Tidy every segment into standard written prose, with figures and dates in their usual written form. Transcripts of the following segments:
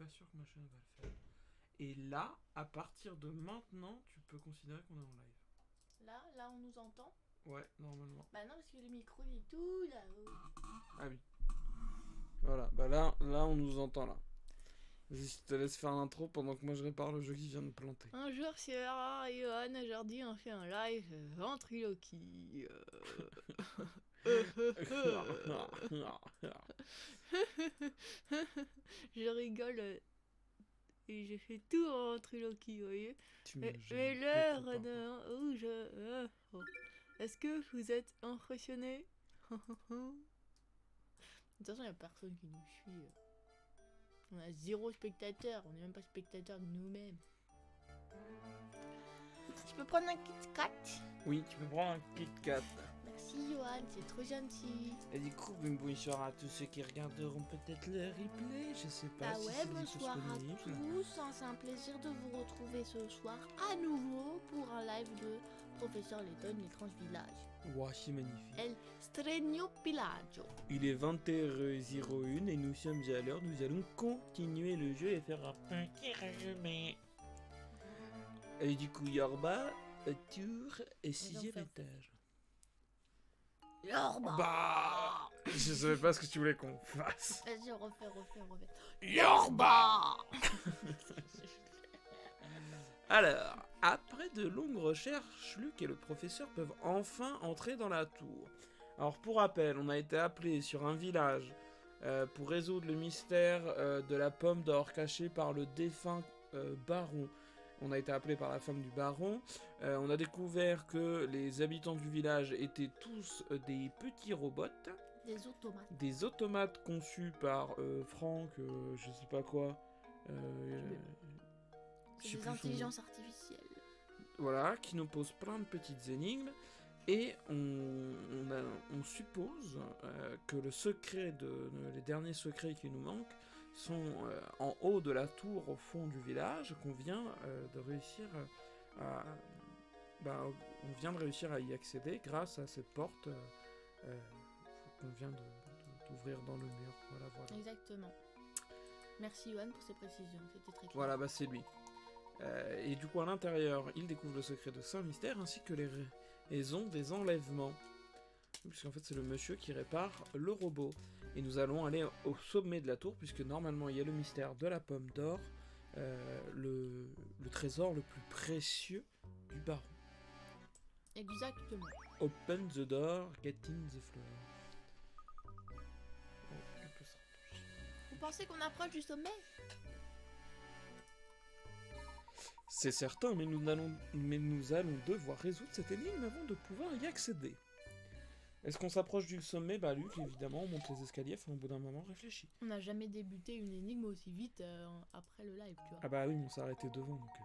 pas sûr que ma chaîne va le faire. Et là, à partir de maintenant, tu peux considérer qu'on est en live. Là, on nous entend? Ouais, normalement. Bah non, parce que le micro, il est tout là-haut. Ah oui. Voilà, bah là, on nous entend là. Vas-y, je te laisse faire l'intro pendant que moi je répare le jeu qui vient de planter. Un jour, Sierra et Johan, aujourd'hui, on fait un live ventriloquie. Je rigole et je fais tout en ventriloquie, vous voyez. Mais l'heure de... où je... Est-ce que vous êtes impressionné? De toute façon, il n'y a personne qui nous suit. On a 0 spectateur, on n'est même pas spectateur de nous-mêmes. Je peux prendre un Kit Kat? Oui, tu peux prendre un Kit Kat. Merci Johan, c'est trop gentil. Et du coup, bonsoir à tous ceux qui regarderont peut-être le replay, je sais pas si c'est Bonsoir à tous, c'est un plaisir de vous retrouver ce soir à nouveau pour un live de Professeur Layton, l'étrange village. Wow, c'est magnifique. El Stregno Pillaggio. Il est 20h01 et nous sommes à l'heure, nous allons continuer le jeu et faire un petit résumé. Et du coup, Yorba, tour et 6ème étage. Yorba. Bah, je savais pas ce que tu voulais qu'on fasse. Vas-y, refais. Yorba. Alors, après de longues recherches, Luc et le professeur peuvent enfin entrer dans la tour. Alors, pour rappel, on a été appelé sur un village pour résoudre le mystère de la pomme d'or cachée par le défunt baron. On a été appelé par la femme du baron. On a découvert que les habitants du village étaient tous des petits robots. Des automates. Des automates conçus par Franck, je sais pas quoi. C'est des intelligences artificielles. Voilà, qui nous posent plein de petites énigmes. Et on suppose que les derniers secrets qui nous manquent sont en haut de la tour au fond du village qu'on vient de réussir à... on vient de réussir à y accéder grâce à cette porte qu'on vient d'ouvrir dans le mur. Voilà. Exactement. Merci Johan pour ces précisions, c'était très clair. Voilà, bah c'est lui. Et du coup, à l'intérieur, il découvre le secret de Saint-Mystère ainsi que les raisons des enlèvements. Puisqu'en fait, c'est le monsieur qui répare le robot. Et nous allons aller au sommet de la tour, puisque normalement, il y a le mystère de la pomme d'or, le trésor le plus précieux du baron. Exactement. Open the door, get in the floor. Oh, on peut se rapprocher. Vous pensez qu'on approche du sommet? C'est certain, mais nous allons devoir résoudre cette énigme avant de pouvoir y accéder. Est-ce qu'on s'approche du sommet? Bah Luc, évidemment, on monte les escaliers, enfin au bout d'un moment, réfléchis. On n'a jamais débuté une énigme aussi vite après le live, tu vois. Ah bah oui, on s'est arrêté devant, donc...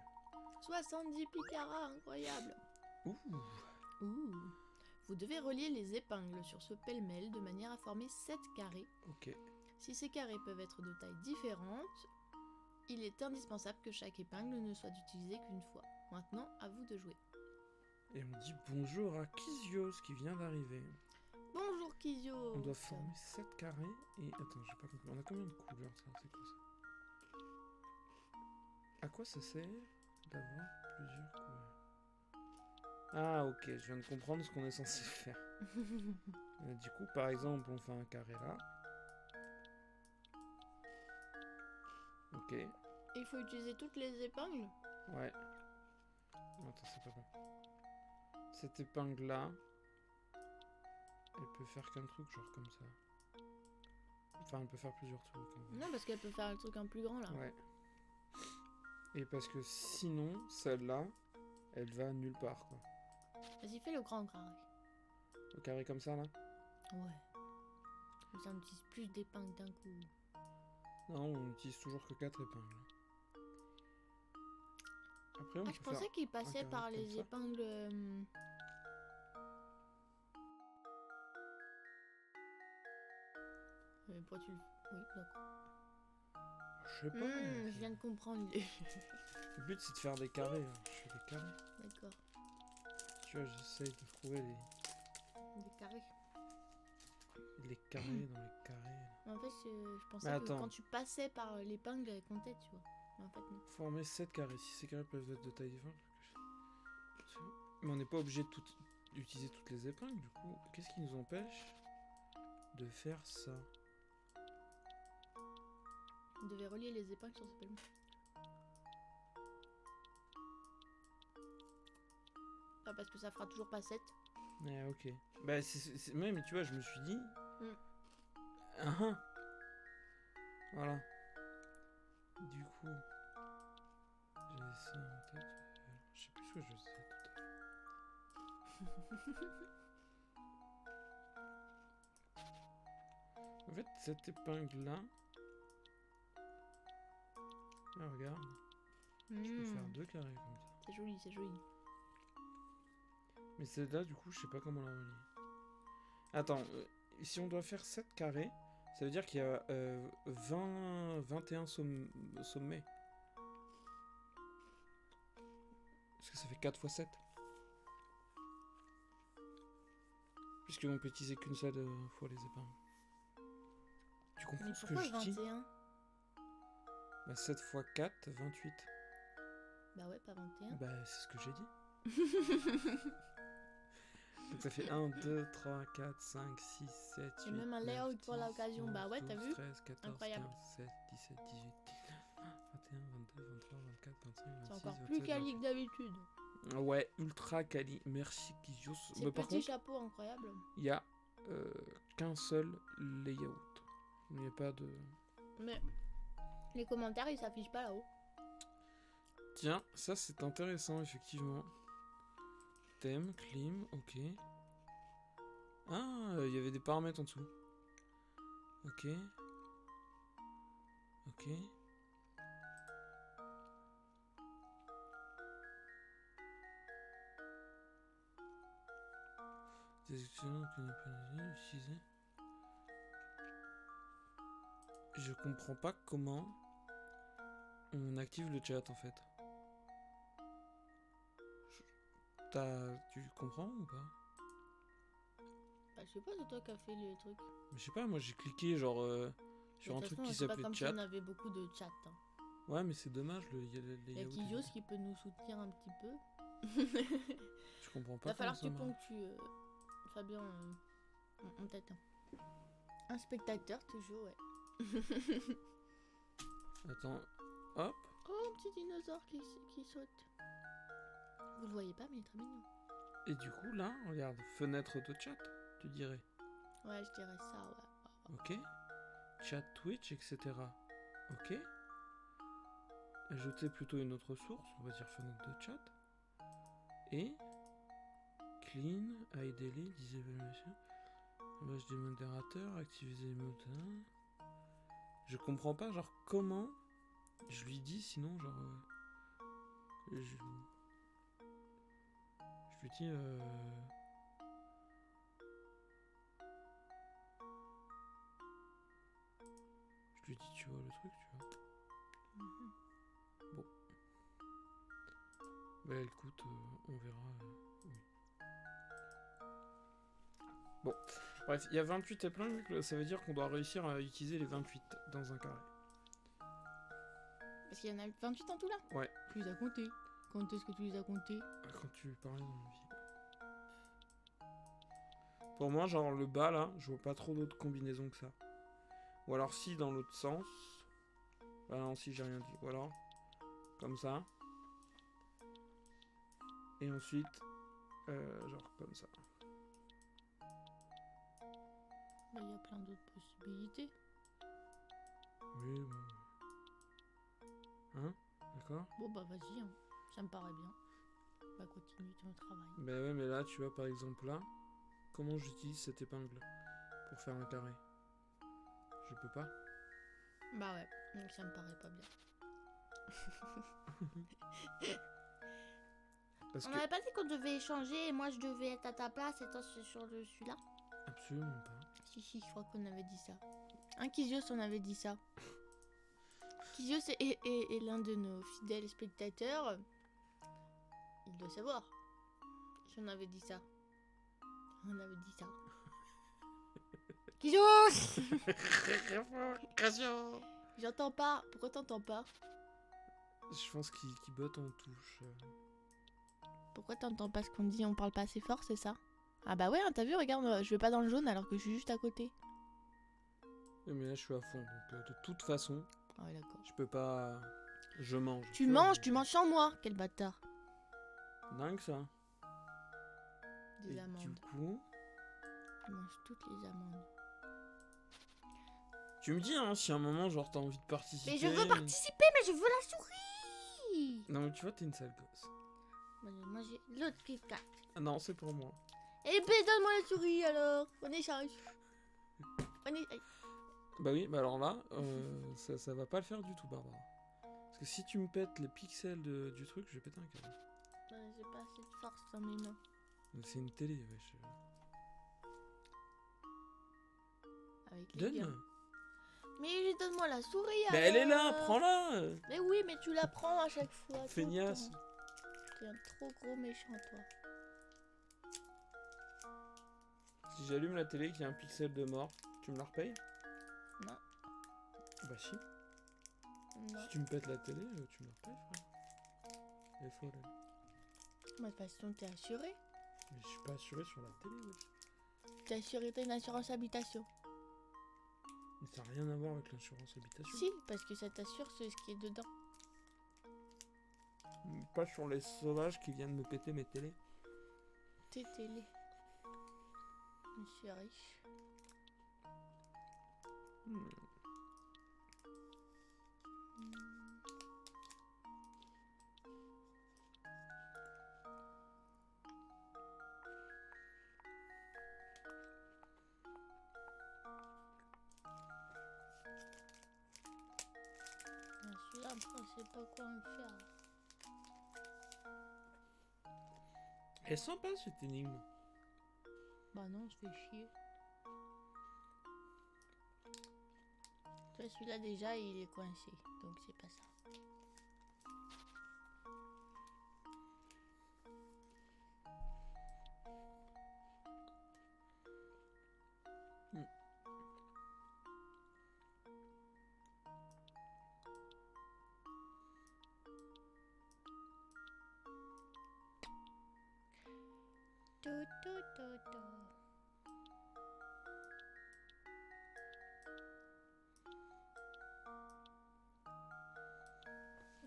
70 picaras, incroyable. Ouh. Vous devez relier les épingles sur ce pêle-mêle de manière à former 7 carrés. Ok. Si ces carrés peuvent être de tailles différentes, il est indispensable que chaque épingle ne soit utilisée qu'une fois. Maintenant, à vous de jouer. Et on dit bonjour à Kizios qui vient d'arriver. Bonjour Kizio. On doit former 7 carrés et... Attends, j'ai pas compris. On a combien de couleurs, ça? C'est quoi ça? À quoi ça sert d'avoir plusieurs couleurs? Ah ok, je viens de comprendre ce qu'on est censé faire. Du coup, par exemple, on fait un carré là. Ok. Et il faut utiliser toutes les épingles? Ouais. Non, attends, c'est pas bon. Cette épingle là, elle peut faire qu'un truc, genre comme ça. Enfin, elle peut faire plusieurs trucs. Hein. Non, parce qu'elle peut faire un truc un plus grand là. Ouais. Et parce que sinon, celle-là, elle va nulle part, quoi. Vas-y, fais le grand carré. Le carré comme ça, là? Ouais. Comme ça, on utilise plus d'épingles d'un coup. Non, on utilise toujours que 4 épingles. Après, on peut je pensais qu'il passait carré par comme les ça. épingles... pourquoi tu le... Oui, d'accord. Je sais pas. Je viens de comprendre. Le but, c'est de faire des carrés. Hein. Je fais des carrés. D'accord. Tu vois, j'essaye de trouver les... Des carrés. Les carrés dans les carrés. En fait, je pensais Mais que attends. quand tu passais par l'épingle, elle comptait, tu vois. Mais en fait, non. Former 7 carrés. Si ces carrés peuvent être de taille différente. Mais on n'est pas obligé d'utiliser toutes les épingles, du coup. Qu'est-ce qui nous empêche de faire ça? On devait relier les épingles sur ce palme. Ah, parce que ça fera toujours pas 7. Ouais, ok. Bah, ouais, mais tu vois, je me suis dit. Ah. Voilà. Du coup, j'avais ça en tête. Je sais plus ce que je faisais tout à l'heure. En fait, cette épingle-là. Ah, regarde. Je peux faire 2 carrés comme ça. C'est joli, c'est joli. Mais celle-là, du coup, je sais pas comment la relier. Attends, si on doit faire 7 carrés, ça veut dire qu'il y a 21 sommets. Parce que ça fait 4 fois 7. Puisqu'on peut utiliser qu'une seule fois les épingles. Tu comprends ce que je dis? 21? Bah 7 fois 4, 28. Bah ouais, pas 21. Bah c'est ce que j'ai dit. Donc ça fait 1, 2, 3, 4, 5, 6, 7, 8, Et même un layout 9, pour 10, l'occasion. 11, Bah ouais, t'as 12, vu? 13, 14, Incroyable. 15, 16, 17, 18, 19, 21, 22, 23, 24, 25, 26, C'est encore 27, plus quali que d'habitude. Ouais, ultra quali. Merci Kizios. Ces Mais par petits contre, chapeaux incroyables. il n'y a qu'un seul layout. Il n'y a pas de... Mais les commentaires, ils s'affichent pas là-haut. Tiens, ça c'est intéressant, effectivement. Thème, clim, ok. Ah, il y avait des paramètres en dessous. Ok. Ok. Des excellents que n'est pas utilisé. Je comprends pas comment on active le chat en fait. Tu comprends ou pas? Bah, je sais pas, c'est toi qui as fait les trucs. Mais je sais pas, moi j'ai cliqué genre sur un truc qui s'appelait C'est pas comme chat. si on avait beaucoup de chat. Hein. Ouais, mais c'est dommage, Il y a Kizios qui peut nous soutenir un petit peu. Je comprends pas. Va falloir que tu ponctues, Fabien, en tête. Un spectateur, toujours, ouais. Attends, hop. Oh, un petit dinosaure qui saute. Vous le voyez pas, mais il est très mignon. Et du coup, là, regarde, fenêtre de chat, tu dirais. Ouais, je dirais ça, ouais. Ok. Chat Twitch, etc. Ok. Ajouter plutôt une autre source, on va dire fenêtre de chat. Et clean, hide delete, disable machin. Image des modérateurs, activer les modèles. Je comprends pas, genre comment je lui dis, sinon genre je lui dis je lui dis tu vois le truc, tu vois. Bon. Bah écoute, on verra. Oui. Bon. Bref, il y a 28 épingles, ça veut dire qu'on doit réussir à utiliser les 28 dans un carré. Parce qu'il y en a 28 en tout là? Ouais. Tu les as comptés. Quand est-ce que tu les as comptés? Quand tu parlais dans la vie. Pour moi, genre le bas là, je vois pas trop d'autres combinaisons que ça. Ou alors si dans l'autre sens. Ah non, si j'ai rien dit. Ou alors comme ça. Et ensuite, genre comme ça. Bah, il y a plein d'autres possibilités. Oui, bon. Hein? D'accord? Bon, bah vas-y, hein. Ça me paraît bien. Bah continue ton travail. Bah ouais, mais là, tu vois, par exemple là, comment j'utilise cette épingle pour faire un carré? Je peux pas. Bah ouais, donc ça me paraît pas bien. Parce On que... n'avait pas dit qu'on devait échanger et moi je devais être à ta place et toi sur celui-là? Absolument pas. Si, je crois qu'on avait dit ça. Un Kizios, on avait dit ça. Kizios est l'un de nos fidèles spectateurs. Il doit savoir. Si on avait dit ça. On avait dit ça. Bisous. Révocation. J'entends pas. Pourquoi t'entends pas? Je pense qu'il botte en touche. Pourquoi t'entends pas ce qu'on dit? On parle pas assez fort, c'est ça? Ah bah ouais, hein, t'as vu, regarde, je vais pas dans le jaune alors que je suis juste à côté. Mais là, je suis à fond. Donc, de toute façon, Ah ouais, d'accord. je peux pas... Je mange. Tu vois, manges sans moi. Quel bâtard. Dingue, ça. Des Et amandes. du coup... Je mange toutes les amandes. Tu me dis, hein, si à un moment, genre, t'as envie de participer... Mais je veux participer, mais je veux la souris. Non, mais tu vois, t'es une sale gosse. Moi, je vais manger l'autre Kit Kat. Ah non, c'est pour moi. Eh ben, donne-moi la souris, alors. On échange. Bah oui, bah alors là, ça va pas le faire du tout, Barbara. Parce que si tu me pètes les pixels du truc, je vais péter un câble. J'ai pas assez de force dans mes mains. C'est une télé, wesh. Avec les gars. Donne. Mais donne-moi la souris, Mais elle est là, prends-la. Mais oui, mais tu la prends à chaque fois. Feignasse. T'es un trop gros méchant, toi. Si j'allume la télé et qu'il y a un pixel de mort, tu me la repayes? Non. Bah si. Non. Si tu me pètes la télé, tu me la repayes, frère. Elle est folle, elle. De toute façon, t'es assuré. Mais je suis pas assuré sur la télé, wesh. T'es assuré, t'as une assurance habitation. Mais ça n'a rien à voir avec l'assurance habitation. Si, parce que ça t'assure ce qui est dedans. Pas sur les sauvages qui viennent me péter mes télés. Tes télé. Je suis riche. Celui-là, après, je sais pas quoi en faire. Elle est sympa cette énigme. Bah non, je fais chier. Tu vois, celui-là déjà, il est coincé. Donc c'est pas ça.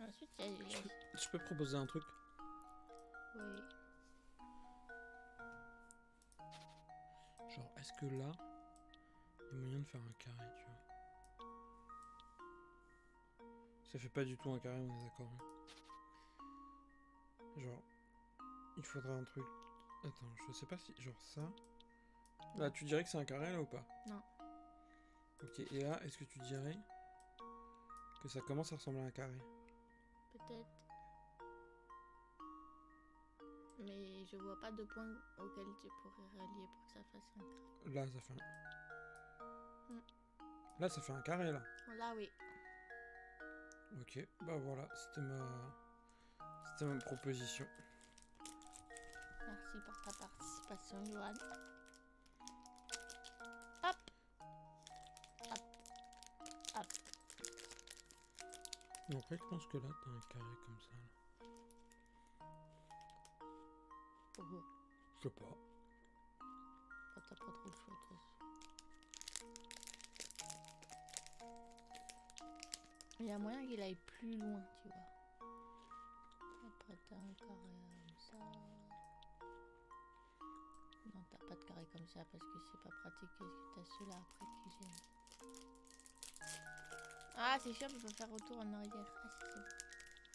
Ensuite, il y a... Je peux proposer un truc? Oui. Genre, est-ce que là, il y a moyen de faire un carré, tu vois? Ça fait pas du tout un carré, on est d'accord. Hein. Genre, il faudrait un truc... Attends, je sais pas si... Genre ça... Là, tu dirais que c'est un carré, là, ou pas? Non. Ok, et là, est-ce que tu dirais que ça commence à ressembler à un carré? Peut-être. Mais je vois pas de point auquel tu pourrais rallier pour que ça fasse un carré. Là, ça fait un... Là, ça fait un carré, là. Là, oui. Ok, bah voilà, c'était ma proposition. Merci pour ta participation, Johan. Hop. Hop. Hop. Mais après, je pense que là, t'as un carré comme ça. Là. Pourquoi? Je sais pas. Bah, t'as pas trop le choix, de toute façon. Il y a moyen qu'il aille plus loin, tu vois. Après, t'as un carré comme ça. Non, t'as pas de carré comme ça parce que c'est pas pratique. Parce que t'as ceux-là après qui gênent. Ah, c'est sûr, il faut faire retour en arrière. Ah, c'est bon.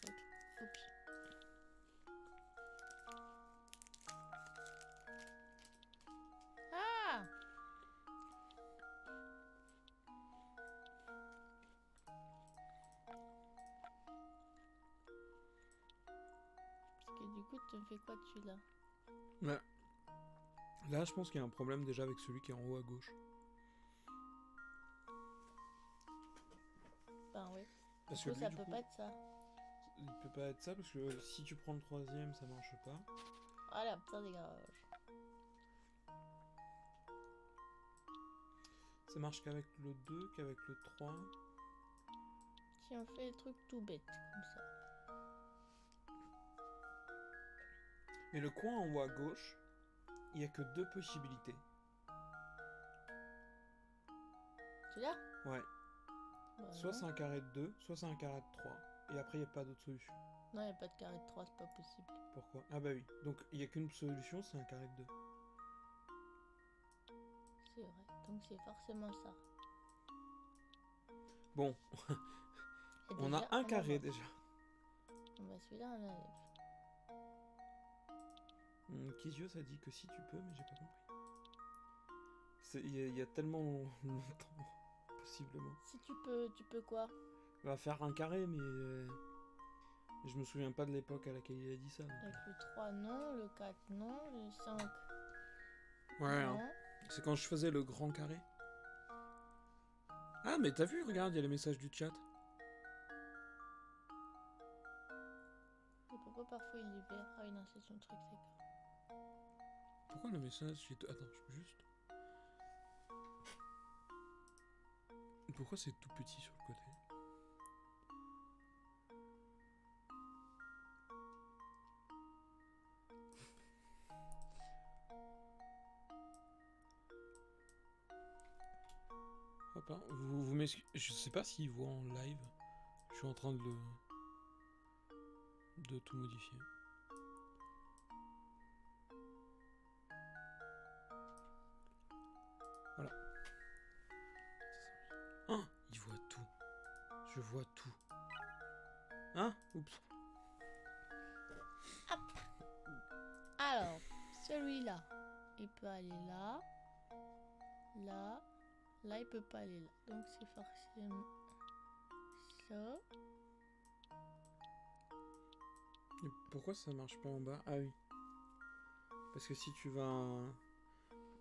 Ok. Oups. Ah! Parce que du coup, tu me fais quoi dessus là? Ouais. Là, je pense qu'il y a un problème déjà avec celui qui est en haut à gauche. Ben oui. Parce Du que coup, lui, ça du peut coup, pas être ça. il peut pas être ça parce que si tu prends le troisième, ça marche pas. Voilà, putain, dégage. Ça marche qu'avec le 2, qu'avec le 3. Si on fait des trucs tout bêtes, comme ça. Mais le coin en haut à gauche, il n'y a que 2 possibilités. Celui-là? Ouais. Bah, Soit non. c'est un carré de 2, soit c'est un carré de 3. Et après, il n'y a pas d'autre solution. Non, il n'y a pas de carré de 3, c'est pas possible. Pourquoi? Ah bah oui. Donc, il n'y a qu'une solution, c'est un carré de 2. C'est vrai, donc c'est forcément ça. Bon, Et on déjà, a un on carré avance. déjà. Bah, celui-là, on enlève. Kizios a dit que si tu peux, mais j'ai pas compris. Il y a tellement longtemps, possiblement. Si tu peux quoi? On va faire un carré, mais je me souviens pas de l'époque à laquelle il a dit ça. Donc. Avec le 3, non. Le 4, non. Le 5, Ouais, non. hein. C'est quand je faisais le grand carré. Ah, mais t'as vu, regarde, il y a les messages du chat. Et pourquoi parfois il est vert? Ah oui, non, c'est son truc, d'accord. Pourquoi le message est... Attends, je peux juste... Pourquoi c'est tout petit sur le côté? Hop là. Vous m'excusez. Je sais pas s'il voit en live. Je suis en train de tout modifier. Voilà. Ah, il voit tout. Je vois tout. Hein? Oups. Alors, celui-là, il peut aller là. Là. Là, il peut pas aller là. Donc, c'est forcément ça. Et pourquoi ça marche pas en bas? Ah oui. Parce que si tu vas...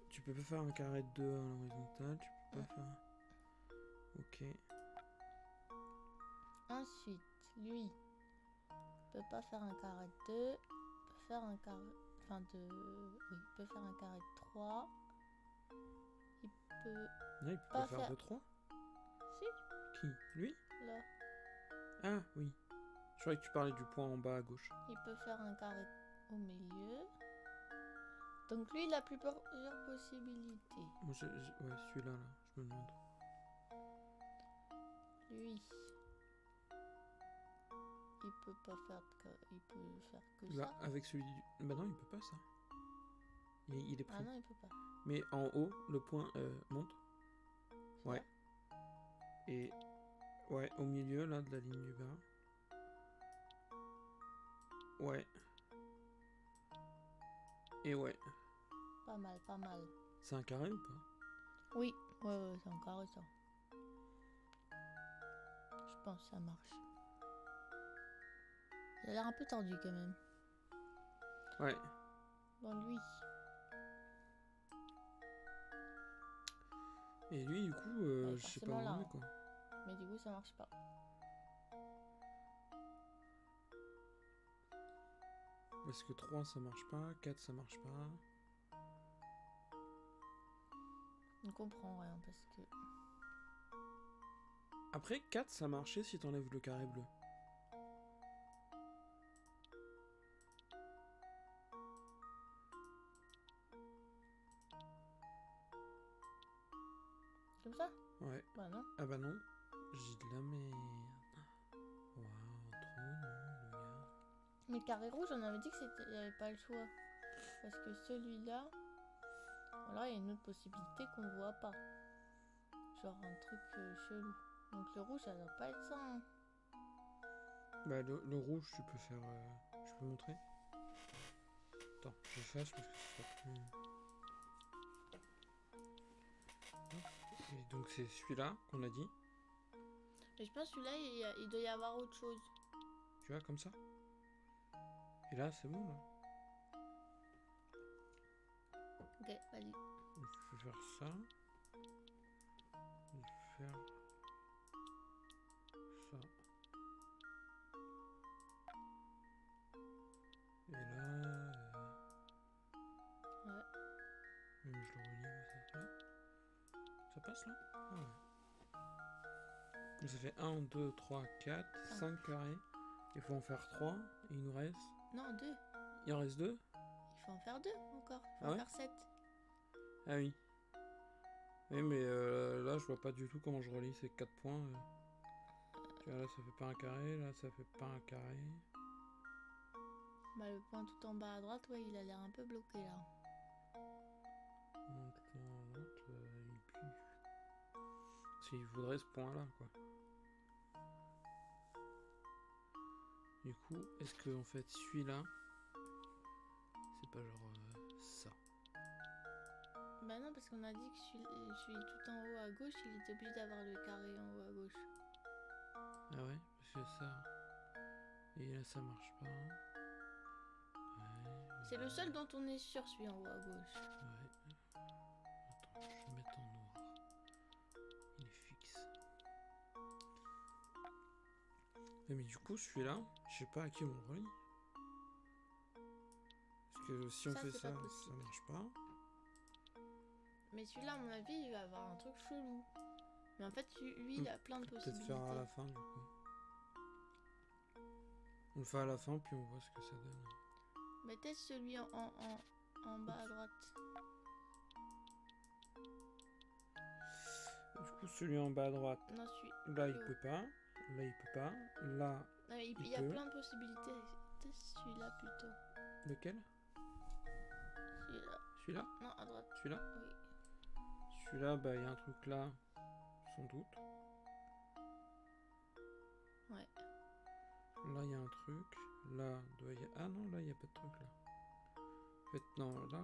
Tu peux pas faire un carré de 2 à l'horizontale. Tu peux pas faire... Ok. Ensuite, lui, peut pas faire un carré de 2. Peut faire un carré... Enfin, de... Oui, il peut faire un carré de 3. Il peut... Non, il peut pas faire de 3. Si, Qui? Lui? là. Ah, oui. Je croyais que tu parlais du point en bas à gauche. Il peut faire un carré au milieu. Donc lui, il a plusieurs possibilités. Moi, ouais, celui-là, là, je me demande. Lui, il peut pas faire que... Il peut faire que Là, ça. avec celui du... Bah non, il peut pas ça. Il est pris. Ah non, il peut pas. Mais en haut, le point monte. Ouais. Là. Et... Ouais, au milieu, là, de la ligne du bas. Ouais. Et ouais. Pas mal, pas mal. C'est un carré ou pas? Oui, ouais, c'est un carré ça. Je pense que ça marche. Il a l'air un peu tordu quand même. Ouais. Bon, lui. Et lui, du coup, Ouais, je sais pas où forcément on là, est, quoi. Mais du coup, ça marche pas. Parce que 3, ça marche pas. 4, ça marche pas. On comprend rien parce que... Après, 4, ça marchait si t'enlèves le carré bleu. Comme ça? Ouais. Bah non. Ah bah non. J'ai de la merde. Waouh, trop nul, le gars. Mais carré rouge, on avait dit que c'était... Il n'y avait pas le choix. Parce que celui-là... Voilà, il y a une autre possibilité qu'on voit pas. Genre un truc chelou. Donc le rouge, ça doit pas être ça, hein. Bah le rouge, tu peux faire... Je peux montrer? Attends, je fasse parce que ce sera plus... Et donc c'est celui-là qu'on a dit. Et je pense que celui-là, il doit y avoir autre chose. Tu vois, comme ça. Et là, c'est bon, là. Ok, vas-y. Je peux faire ça. Je vais faire ça. Et là... Ouais. Même je le relis, ça. Ça passe là? Ah ouais. Donc ça fait 1, 2, 3, 4, 5 carrés. Il faut en faire 3. Et il nous reste... Non, 2. Il en reste 2? Il faut en faire 2 encore. Il faut Ah en ouais? faire 7. Ah oui. Oui, mais là, je vois pas du tout comment je relie ces 4 points. Tu vois, là, ça fait pas un carré. Là, ça fait pas un carré. Bah, le point tout en bas à droite, ouais, il a l'air un peu bloqué là. Donc, il pue. S'il voudrait ce point-là, quoi. Du coup, est-ce que en fait celui-là, c'est pas genre ça? Bah non, parce qu'on a dit que celui tout en haut à gauche, il était obligé d'avoir le carré en haut à gauche. Ah ouais, parce que ça... Et là, ça marche pas. Ouais, C'est le seul dont on est sûr, celui en haut à gauche. ouais. Attends, je vais mettre en noir. Il est fixe. Ouais, mais du coup, celui-là, je sais pas à qui on le relie. Parce que si on Ça, fait c'est ça, pas ça possible. marche pas. Mais celui-là, à mon avis, il va avoir un truc chelou. Mais en fait, lui, il a plein de Peut-être possibilités. faire à la fin, du coup. On le fait à la fin, puis on voit ce que ça donne. Mais peut-être celui en bas à droite. Du coup, celui en bas à droite, Non, celui. là, il le haut. peut pas. Là, il peut pas. Là, Non, mais il y a peut. plein de possibilités. Peut-être celui-là plutôt. lequel? Celui-là. Celui-là? Non, à droite. Celui-là? Oui. Celui-là, bah, il y a un truc là, sans doute. Ouais. Là, il y a un truc. Là, doit y... Ah non, là, il n'y a pas de truc, là. En fait, non, là...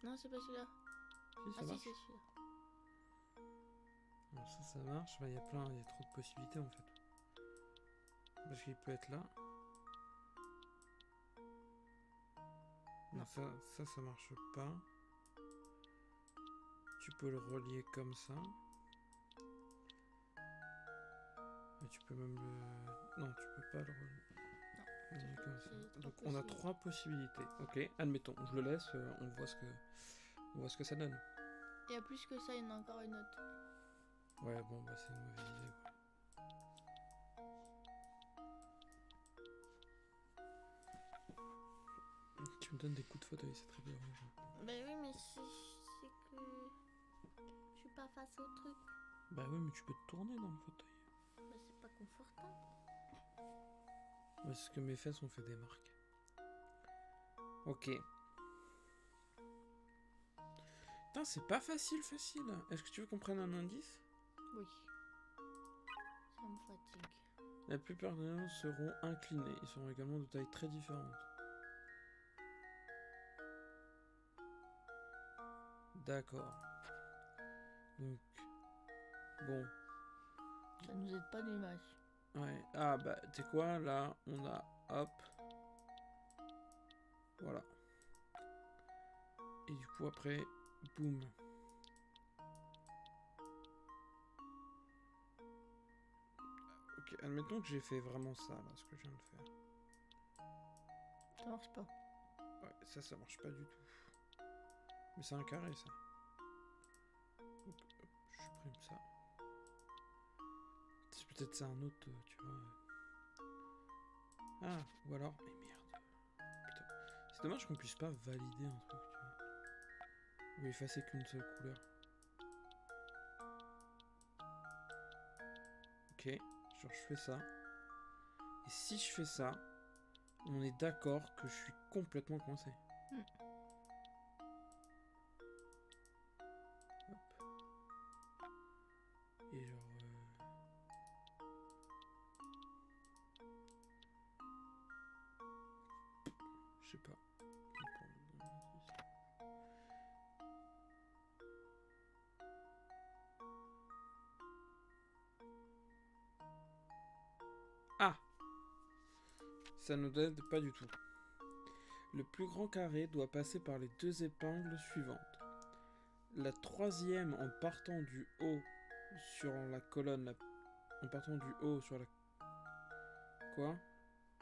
Non, c'est pas celui-là. Si, ça Ah si, marche. c'est celui-là. Non, ça marche. Bah, il y a plein... Il y a trop de possibilités, en fait. Parce qu'il peut être là. Non, Non. ça marche pas. Tu peux le relier comme ça. Et tu peux même le... Non, tu peux pas le relier comme ça. Donc on a 3 possibilités. Ok, admettons, je le laisse, on voit ce que ça donne. Il y a plus que ça, il y en a encore une autre. Ouais, bon, bah c'est une mauvaise idée, quoi. Tu me donnes des coups de fauteuil, c'est très bien. Ben oui, mais c'est que je suis pas face au truc. Bah oui, mais tu peux te tourner dans le fauteuil. Ben c'est pas confortable. Ouais, c'est ce que mes fesses ont fait des marques. Ok. Putain, c'est pas facile. Est-ce que tu veux qu'on prenne un indice? Oui. Ça me fatigue. La plupart des gens seront inclinés. Ils seront également de tailles très différentes. D'accord. Donc, bon. Ça nous aide pas des masses. Ouais. Ah bah, tu sais quoi, là, on a, hop. Voilà. Et du coup, après, boum. Ok, admettons que j'ai fait vraiment ça, là, ce que je viens de faire. Ça marche pas. Ouais, ça marche pas du tout. Mais c'est un carré, ça. Hop, hop, je supprime ça. C'est peut-être ça un autre, tu vois. Ah, ou alors... Mais merde. Putain. C'est dommage qu'on puisse pas valider un truc, tu vois. Ou effacer qu'une seule couleur. Ok, genre je fais ça. Et si je fais ça, on est d'accord que je suis complètement coincé. Hop. Et genre... Je sais pas. Ah! Ça ne nous aide pas du tout. Le plus grand carré doit passer par les 2 épingles suivantes. La troisième en partant du haut sur la colonne... En partant du haut sur la... Quoi?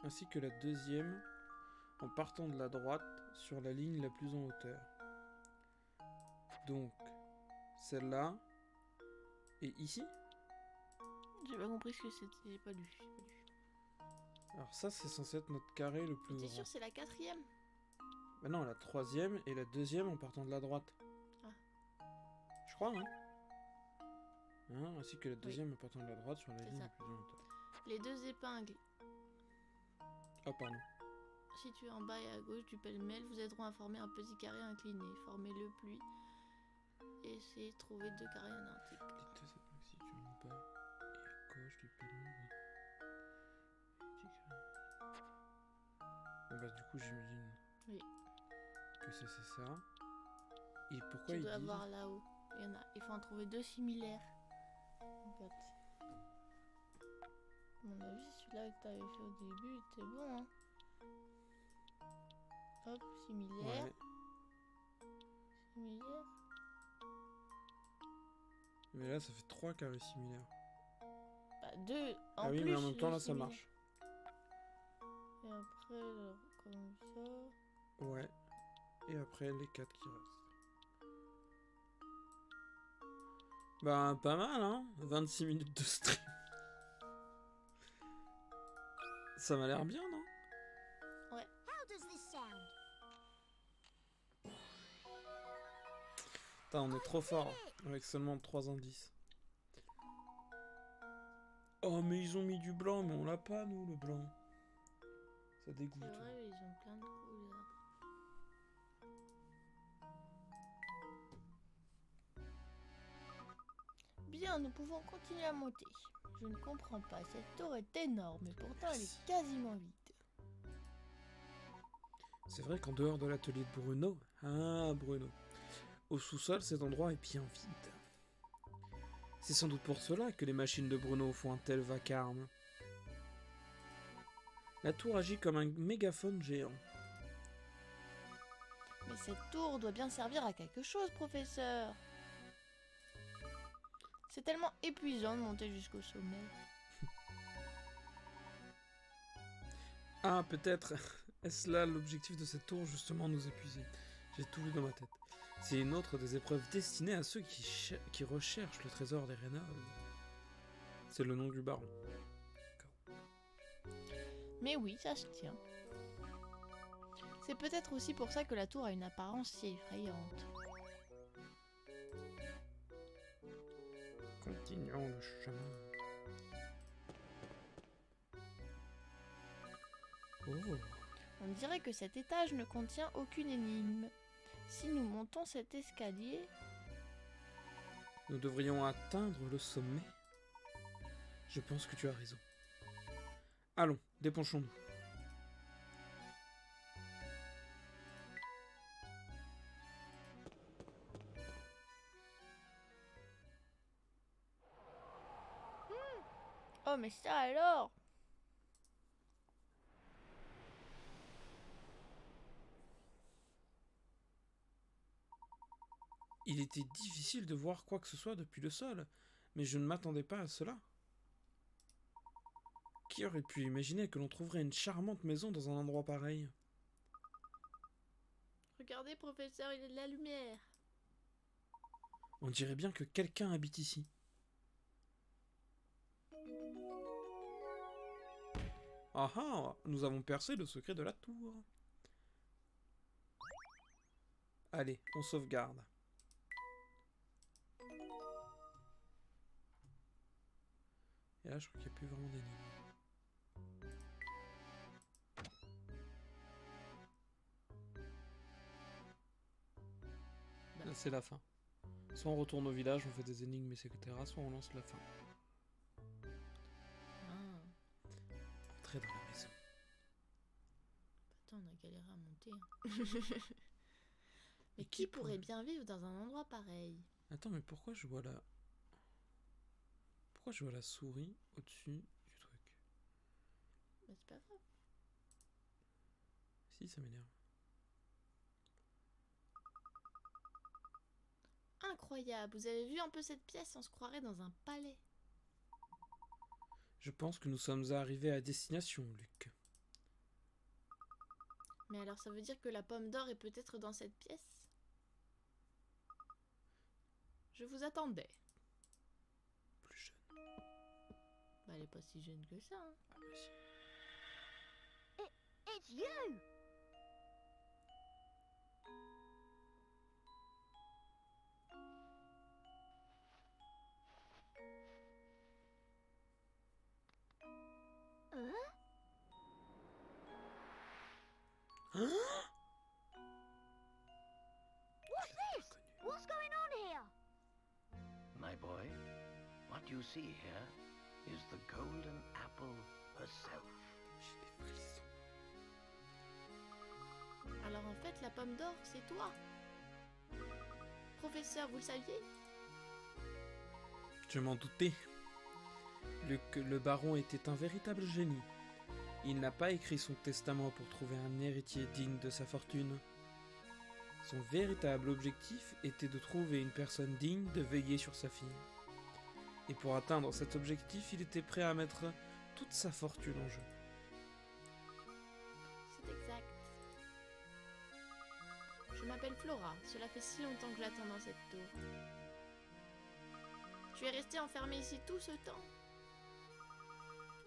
Ainsi que la deuxième en partant de la droite sur la ligne la plus en hauteur. Donc, celle-là, et ici. J'ai pas compris ce que c'était, j'ai pas lu. Alors ça, c'est censé être notre carré le plus T'es grand. sûr c'est la 4e? Bah non, la 3e et la 2e en partant de la droite. Ah. Je crois, hein, ainsi que la 2e en partant de la droite sur la C'est ligne ça. la plus haute. Les 2 épingles Oh, pardon. situées en bas et à gauche du pêle-mêle vous aideront à former un petit carré incliné. Formez-le puis essayez de trouver 2 carrés identiques. Les deux épingles situées en bas et à gauche du pêle-mêle. Bon bah du coup j'imagine Oui. que c'est ça. Et pourquoi Tu il dois dit... voir là-haut. Il faut en trouver 2 similaires. Regarde. À mon avis, celui-là que t'avais fait au début était bon, hein. Hop, similaire. Ouais. Similaire. Mais là ça fait 3 carrés similaires. Bah, 2 en Ah oui plus. mais en même temps le là ça similaire. marche. Et après, alors, comme ça. Ouais. Et après les 4 qui restent. Bah pas mal hein. 26 minutes de stream. Ça m'a l'air bien non? Putain on est trop fort. Avec seulement 3 indices. Oh mais ils ont mis du blanc mais on l'a pas nous le blanc. Ça dégoûte. C'est vrai, ils ont plein de couleurs. Bien, nous pouvons continuer à monter. Je ne comprends pas, cette tour est énorme et pourtant elle est quasiment vide. C'est vrai qu'en dehors de l'atelier de Bruno, au sous-sol, cet endroit est bien vide. C'est sans doute pour cela que les machines de Bruno font un tel vacarme. La tour agit comme un mégaphone géant. Mais cette tour doit bien servir à quelque chose, professeur. C'est tellement épuisant de monter jusqu'au sommet. Ah, peut-être est-ce là l'objectif de cette tour, justement, nous épuiser. J'ai tout lu dans ma tête. C'est une autre des épreuves destinées à ceux qui recherchent le trésor des Rénoves. C'est le nom du baron. Mais oui, ça se tient. C'est peut-être aussi pour ça que la tour a une apparence si effrayante. Continuons le chemin. Oh. On dirait que cet étage ne contient aucune énigme. Si nous montons cet escalier... Nous devrions atteindre le sommet. Je pense que tu as raison. Allons, dépenchons-nous. Oh mais ça alors! Il était difficile de voir quoi que ce soit depuis le sol, mais je ne m'attendais pas à cela. Qui aurait pu imaginer que l'on trouverait une charmante maison dans un endroit pareil? Regardez, professeur, il y a de la lumière. On dirait bien que quelqu'un habite ici. Ah ah, nous avons percé le secret de la tour. Allez, on sauvegarde. Et là, je crois qu'il n'y a plus vraiment d'énigmes. Là, c'est la fin. Soit on retourne au village, on fait des énigmes, etc. Soit on lance la fin. Entrer dans la maison. Attends, on a galéré à monter. Hein. Mais qui pourrait bien vivre dans un endroit pareil? Attends, mais pourquoi je vois la... Pourquoi je vois la souris au-dessus du truc? Bah, c'est pas grave. Si, ça m'énerve. Incroyable, vous avez vu un peu cette pièce, on se croirait dans un palais. Je pense que nous sommes arrivés à destination, Luc. Mais alors ça veut dire que la pomme d'or est peut-être dans cette pièce? Je vous attendais. Plus jeune. Bah, elle est pas si jeune que ça. Hein. Ah, mais si. It's you! Hein? What's this? What's going on here? My boy, what you see here is the golden apple herself. J'ai des frissons. Alors en fait, la pomme d'or, c'est toi. Professeur, vous le saviez? Je m'en doutais. Le baron était un véritable génie. Il n'a pas écrit son testament pour trouver un héritier digne de sa fortune. Son véritable objectif était de trouver une personne digne de veiller sur sa fille. Et pour atteindre cet objectif, il était prêt à mettre toute sa fortune en jeu. C'est exact. Je m'appelle Flora. Cela fait si longtemps que j'attends dans cette tour. Tu es restée enfermée ici tout ce temps?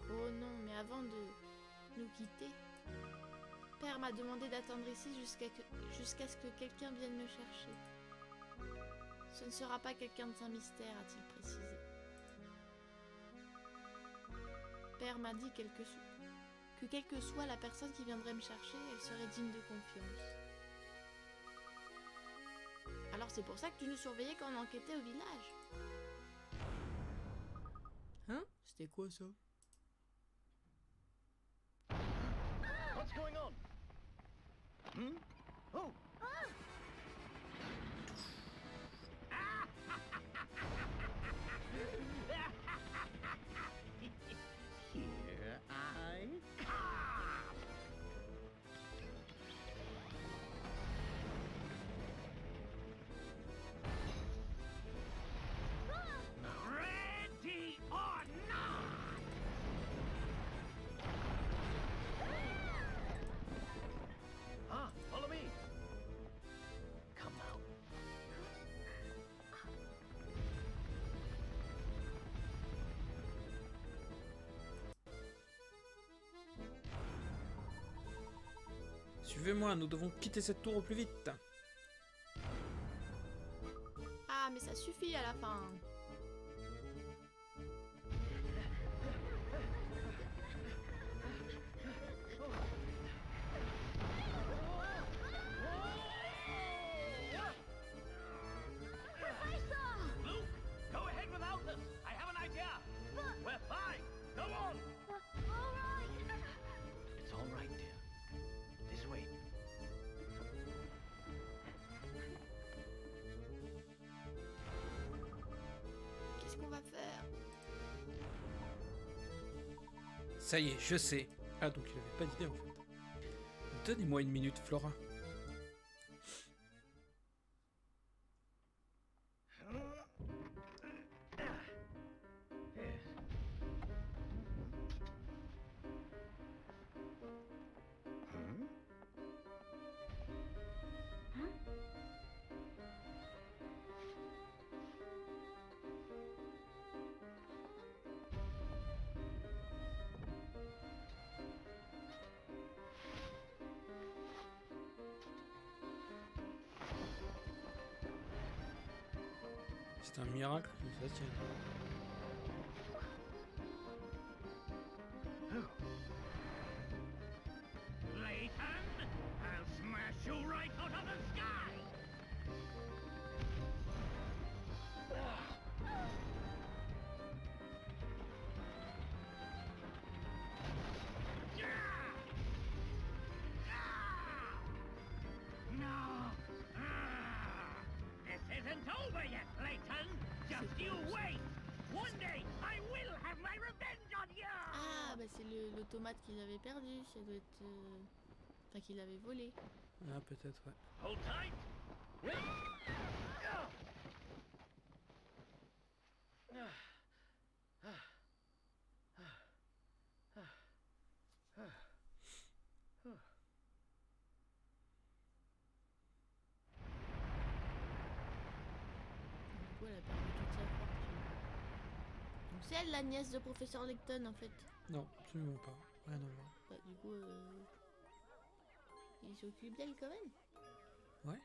Oh non, mais avant de nous quitter, Père m'a demandé d'attendre ici jusqu'à ce que quelqu'un vienne me chercher. Ce ne sera pas quelqu'un de Saint-Mystère, a-t-il précisé. Père m'a dit que quelle que soit la personne qui viendrait me chercher, elle serait digne de confiance. Alors c'est pour ça que tu nous surveillais quand on enquêtait au village. Hein? C'était quoi ça? What's going on? Oh! Here I come! Ready or not! Ah, follow me! Come out. Suivez-moi, nous devons quitter cette tour au plus vite. Ah, mais ça suffit à la fin. Luke, go ahead without us. I have an idea. We're fine. Go on. All right. It's all right, dear. This way. Qu'est-ce qu'on va faire? Ça y est, je sais. Ah, donc il avait pas d'idée en fait. Donnez-moi une minute, Flora. C'est un miracle que ça tienne. Layton, I'll smash you right out of the sky! No! This isn't over yet, Layton! Just you wait! One day, I will have my revenge on you! Ah, bah c'est l'automate qu'il avait perdu. Ça doit être... Enfin, qu'il avait volé. Ah, peut-être, ouais. Hold tight! Du coup, elle a elle, la nièce de professeur Layton, en fait? Non, absolument pas. Rien à voir. Bah, du coup, il s'occupe d'elle quand même. Ouais.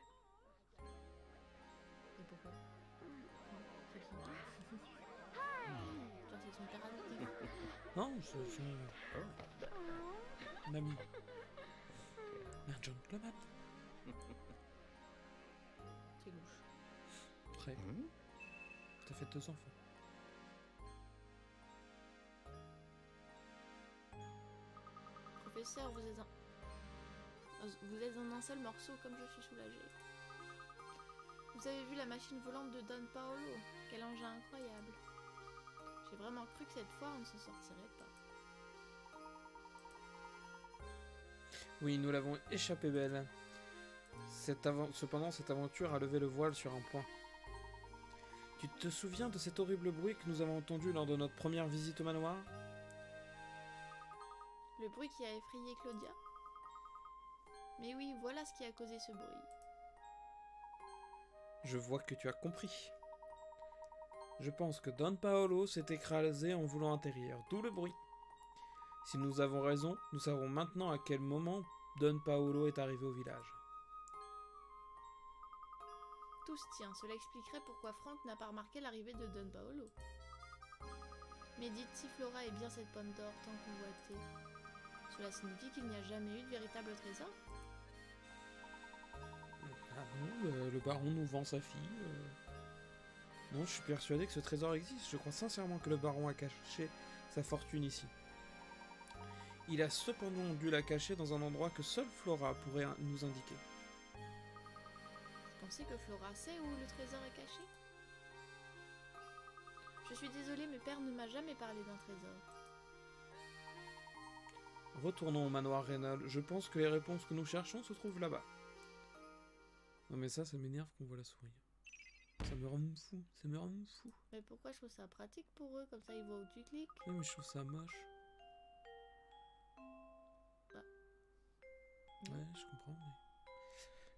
Et pourquoi? C'est qui? Genre, c'est son père adoptif. Non, c'est son ami. Un gentleman. C'est louche. Très. Hmm? T'as fait 2 enfants. Professeur, vous êtes en un seul morceau, comme je suis soulagée. Vous avez vu la machine volante de Don Paolo? Quel engin incroyable. J'ai vraiment cru que cette fois, on ne s'en sortirait pas. Oui, nous l'avons échappé belle. Cependant, cette aventure a levé le voile sur un point. Tu te souviens de cet horrible bruit que nous avons entendu lors de notre première visite au manoir? Le bruit qui a effrayé Claudia? Mais oui, voilà ce qui a causé ce bruit. Je vois que tu as compris. Je pense que Don Paolo s'est écrasé en voulant atterrir, d'où le bruit. Si nous avons raison, nous savons maintenant à quel moment Don Paolo est arrivé au village. Tout se tient, cela expliquerait pourquoi Frank n'a pas remarqué l'arrivée de Don Paolo. Mais dites, si Flora est bien cette pomme d'or tant convoitée, cela signifie qu'il n'y a jamais eu de véritable trésor? Ah non, le baron nous vend sa fille. Non, je suis persuadé que ce trésor existe. Je crois sincèrement que le baron a caché sa fortune ici. Il a cependant dû la cacher dans un endroit que seule Flora pourrait nous indiquer. Vous pensez que Flora sait où le trésor est caché? Je suis désolée, mais père ne m'a jamais parlé d'un trésor. Retournons au manoir Reynolds. Je pense que les réponses que nous cherchons se trouvent là-bas. Non mais ça m'énerve qu'on voit la souris. Ça me rend fou, ça me rend fou. Mais pourquoi je trouve ça pratique pour eux? Comme ça, ils voient où tu cliques. Non mais je trouve ça moche. Ah. Ouais, je comprends, mais...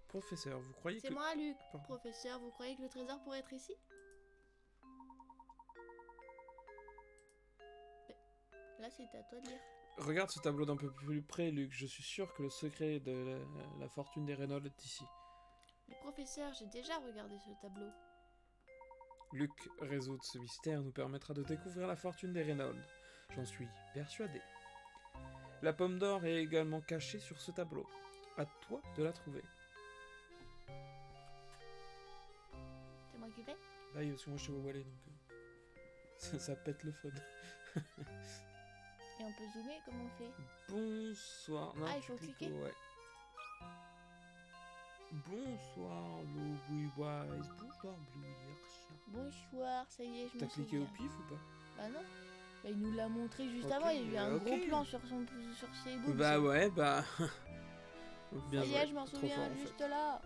Professeur, vous croyez que... C'est moi, Luc. Pardon. Professeur, vous croyez que le trésor pourrait être ici? Mais là, c'est à toi de lire. Regarde ce tableau d'un peu plus près, Luc. Je suis sûr que le secret de la fortune des Reynolds est ici. Mais professeur, j'ai déjà regardé ce tableau. Luc, résoudre ce mystère nous permettra de découvrir la fortune des Reynolds. J'en suis persuadé. La pomme d'or est également cachée sur ce tableau. À toi de la trouver. C'est moi qui vais? Là, parce que moi je suis au Wallet, donc... ça pète le fun. Et on peut zoomer? Comment on fait? Bonsoir. Non, Ah, il tu faut cliques cliquer? ouais. Bonsoir, Blue Wise. Bonsoir, Blue Hirsch. Bonsoir, ça y est, je me T'as cliqué au souviens. pif ou pas? Bah non. Bah, il nous l'a montré juste Ok, avant, il y a eu un ok. gros plan sur ses boobs. Bah ouais, bah... Bien Ça y joué. est, je m'en Trop souviens, fort, en juste fait. là.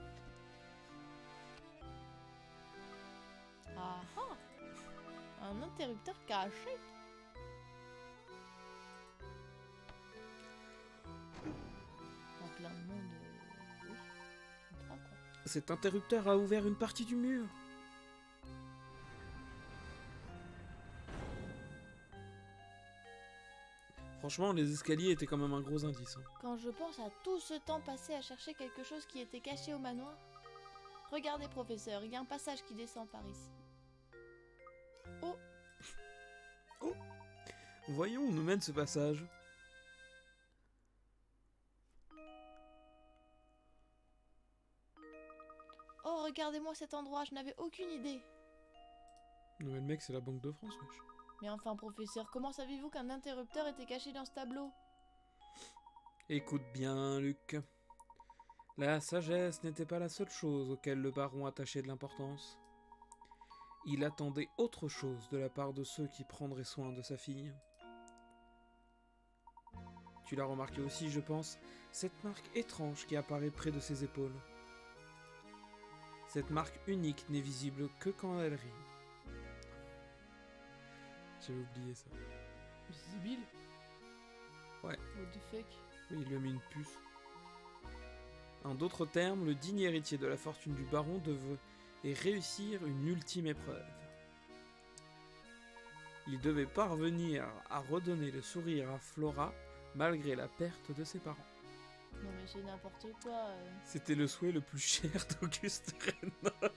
Ah ah. Un interrupteur caché. En plein de monde. Oui. On croit, quoi. Cet interrupteur a ouvert une partie du mur. Franchement, les escaliers étaient quand même un gros indice. Hein. Quand je pense à tout ce temps passé à chercher quelque chose qui était caché au manoir. Regardez, professeur, il y a un passage qui descend par ici. Oh, Voyons où nous mène ce passage. oh, regardez-moi cet endroit, je n'avais aucune idée. Non mais le mec, c'est la Banque de France, wesh. Mais enfin, professeur, comment savez-vous qu'un interrupteur était caché dans ce tableau? Écoute bien, Luc. La sagesse n'était pas la seule chose auquel le baron attachait de l'importance. Il attendait autre chose de la part de ceux qui prendraient soin de sa fille. Tu l'as remarqué aussi, je pense, cette marque étrange qui apparaît près de ses épaules. Cette marque unique n'est visible que quand elle rit. J'avais oublié ça. C'est débile. Ouais. What the fuck? Oui, il lui a mis une puce. En d'autres termes, le digne héritier de la fortune du baron devait réussir une ultime épreuve. Il devait parvenir à redonner le sourire à Flora malgré la perte de ses parents. Non mais c'est n'importe quoi. C'était le souhait le plus cher d'Auguste Reynolds.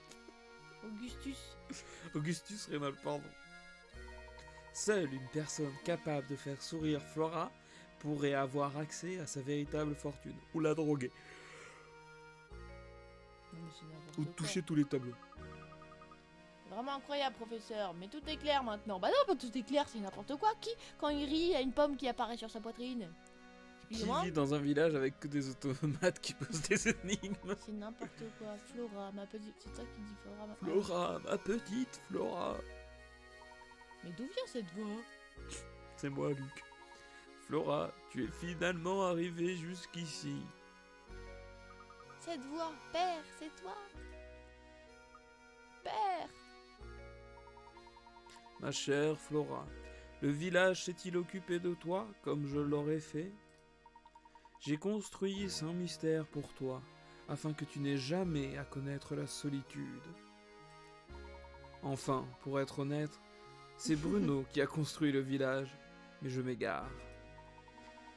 Augustus Reynolds, pardon. Seule une personne capable de faire sourire Flora pourrait avoir accès à sa véritable fortune. Ou la droguer. Non mais c'est n'importe Ou quoi. toucher tous les tableaux. Vraiment incroyable, professeur. Mais tout est clair maintenant. Bah non, pas tout est clair, c'est n'importe quoi. Qui, quand il rit, il y a une pomme qui apparaît sur sa poitrine. Qui Excusez-moi. vit dans un village avec que des automates qui posent des énigmes. C'est n'importe quoi. Flora, ma petite. C'est ça qui dit Flora. Flora, ma petite Flora. Mais d'où vient cette voix? C'est moi, Luc. Flora, tu es finalement arrivée jusqu'ici. Cette voix, père, c'est toi. Père. Ma chère Flora, le village s'est-il occupé de toi comme je l'aurais fait? J'ai construit Saint-Mystère pour toi, afin que tu n'aies jamais à connaître la solitude. Enfin, pour être honnête, c'est Bruno qui a construit le village, mais je m'égare.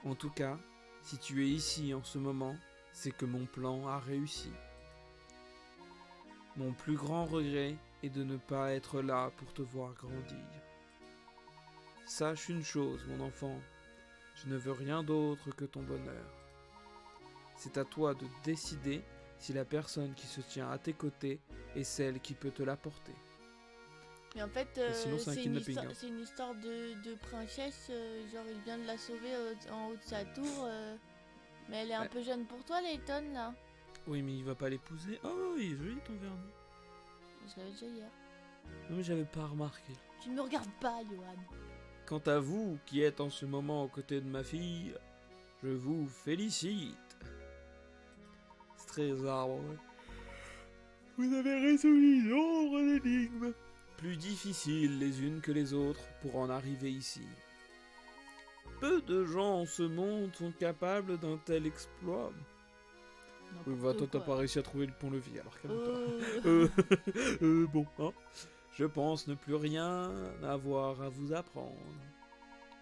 En tout cas, si tu es ici en ce moment, c'est que mon plan a réussi. Mon plus grand regret est de ne pas être là pour te voir grandir. Sache une chose, mon enfant, je ne veux rien d'autre que ton bonheur. C'est à toi de décider si la personne qui se tient à tes côtés est celle qui peut te l'apporter. Mais en fait, sinon, c'est un kidnapping, hein. c'est une histoire de princesse. Genre, il vient de la sauver en haut de sa tour. Mais elle est un Ouais. peu jeune pour toi, Layton, là. Oui, mais il va pas l'épouser. Oh, il est joli ton vernis. Je l'avais déjà hier. Non, mais j'avais pas remarqué. Tu ne me regardes pas, Johan. Quant à vous, qui êtes en ce moment aux côtés de ma fille, je vous félicite. C'est très arbre. Vous avez résolu nombre d'énigmes, plus difficiles les unes que les autres, pour en arriver ici. Peu de gens en ce monde sont capables d'un tel exploit. Oui, bah toi t'as pas réussi à trouver le pont-levis, alors calme-toi. Bon, hein. Je pense ne plus rien avoir à vous apprendre.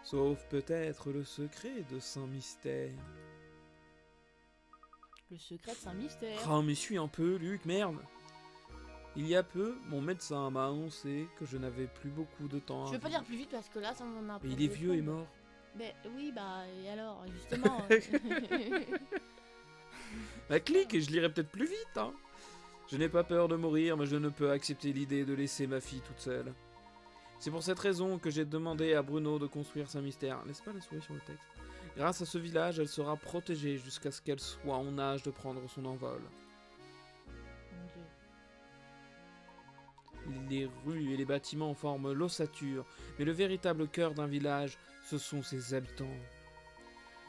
Sauf peut-être le secret de Saint-Mystère. Le secret de Saint-Mystère. Ah, mais suis un peu, Luc, merde. Il y a peu, mon médecin m'a annoncé que je n'avais plus beaucoup de temps à Je veux pas vivre. dire plus vite parce que là, ça m'en a. Mais il est vieux et mort. Mais oui, bah, et alors, justement. Bah clique et je lirai peut-être plus vite, hein. Je n'ai pas peur de mourir, mais je ne peux accepter l'idée de laisser ma fille toute seule. C'est pour cette raison que j'ai demandé à Bruno de construire Saint-Mystère. Laisse pas la souris sur le texte. Grâce à ce village, elle sera protégée jusqu'à ce qu'elle soit en âge de prendre son envol. Mon Dieu. Les rues et les bâtiments forment l'ossature, mais le véritable cœur d'un village, ce sont ses habitants.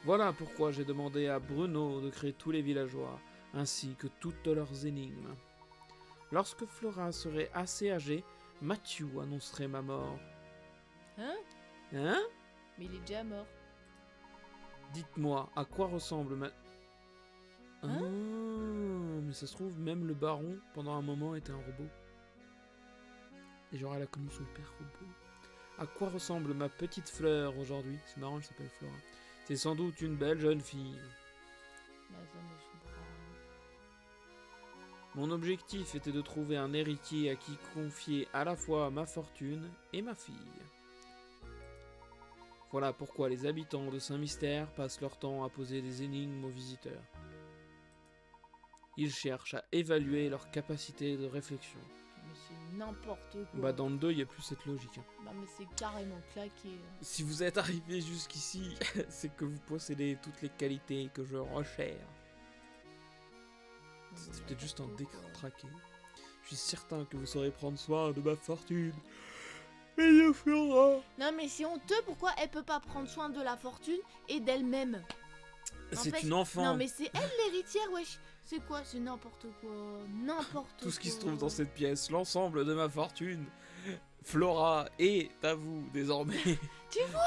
Voilà pourquoi j'ai demandé à Bruno de créer tous les villageois, ainsi que toutes leurs énigmes. Lorsque Flora serait assez âgée, Mathieu annoncerait ma mort. Hein? Hein? Mais il est déjà mort. Dites-moi, à quoi ressemble ma... Ah, mais ça se trouve, même le baron, pendant un moment, était un robot. Et genre, elle a connu son père robot. À quoi ressemble ma petite fleur aujourd'hui? C'est marrant, elle s'appelle Flora. C'est sans doute une belle jeune fille. Bah, ça me fout pas. Mon objectif était de trouver un héritier à qui confier à la fois ma fortune et ma fille. Voilà pourquoi les habitants de Saint-Mystère passent leur temps à poser des énigmes aux visiteurs. Ils cherchent à évaluer leur capacité de réflexion. Mais c'est n'importe quoi. Bah dans le 2, il n'y a plus cette logique. Hein. Bah, mais c'est carrément claqué. Si vous êtes arrivé jusqu'ici, c'est que vous possédez toutes les qualités que je recherche. C'est peut-être juste un décontraqué. Je suis certain que vous saurez prendre soin de ma fortune. Et de Flora. Non, mais c'est honteux, pourquoi elle peut pas prendre soin de la fortune et d'elle-même? C'est fait, une enfant. Non, mais c'est elle l'héritière, wesh. C'est quoi? C'est n'importe quoi. N'importe quoi. Tout ce qui se trouve dans cette pièce, l'ensemble de ma fortune, Flora est à vous désormais. Tu vois,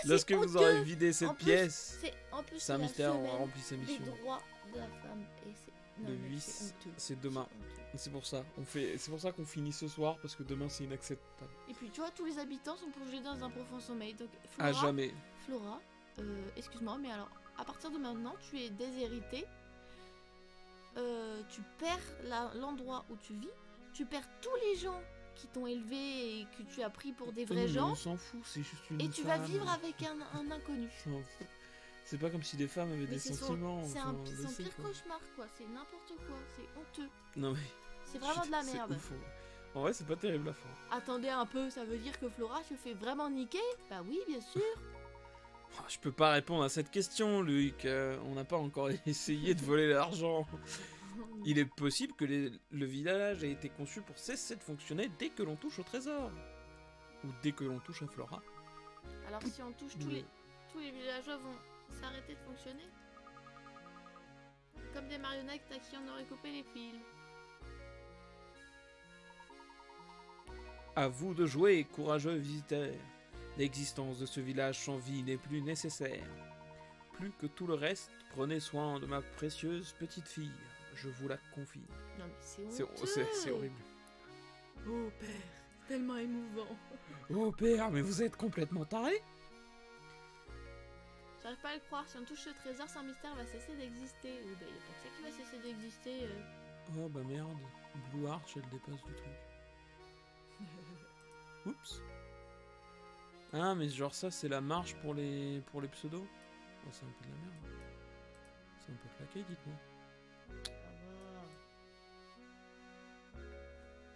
Lorsque c'est vous honteux. aurez vidé cette En plus, pièce, En plus, c'est un la mystère, on va semaine remplir ses des missions. droits de la femme et c'est Non, Le mais 8, c'est honteux. c'est demain. C'est honteux. C'est pour ça qu'on finit ce soir, parce que demain c'est inacceptable. Et puis tu vois, tous les habitants sont plongés dans un profond sommeil. Donc À jamais. Flora, excuse-moi, mais alors, à partir de maintenant, tu es déshéritée. Tu perds l'endroit où tu vis. Tu perds tous les gens qui t'ont élevé et que tu as pris pour des vrais Mais gens. on s'en fout, c'est juste une Et tu vas femme. vivre avec un inconnu. On s'en fout. C'est pas comme si des femmes avaient Mais des c'est sentiments. c'est enfin, un, on c'est le un sait, pire quoi. cauchemar, quoi. C'est n'importe quoi. C'est honteux. Non mais. C'est vraiment de la c'est merde. ouf. En vrai, c'est pas terrible la fin. Attendez un peu, ça veut dire que Flora se fait vraiment niquer? Bah oui, bien sûr. Oh, je peux pas répondre à cette question, Luc. On n'a pas encore essayé de voler l'argent. Il est possible que le village ait été conçu pour cesser de fonctionner dès que l'on touche au trésor. Ou dès que l'on touche à Flora. Alors si on touche tous les villageois vont s'arrêter de fonctionner. Comme des marionnettes à qui on aurait coupé les fils. À vous de jouer, courageux visiteurs. L'existence de ce village sans vie n'est plus nécessaire. Plus que tout le reste, prenez soin de ma précieuse petite fille. Je vous la confie. Non mais c'est honteux. C'est horrible. Oh père, tellement émouvant. Oh père, mais vous êtes complètement taré? J'arrive pas à le croire, si on touche ce trésor, Saint-Mystère va cesser d'exister. Ou bah y a pas que ça qui va cesser d'exister. Oh bah merde, Blue Arch elle dépasse du truc. Oups. Ah mais genre ça c'est la marche pour les pseudos. Oh, c'est un peu de la merde. C'est un peu claqué, dites-moi. Ça va.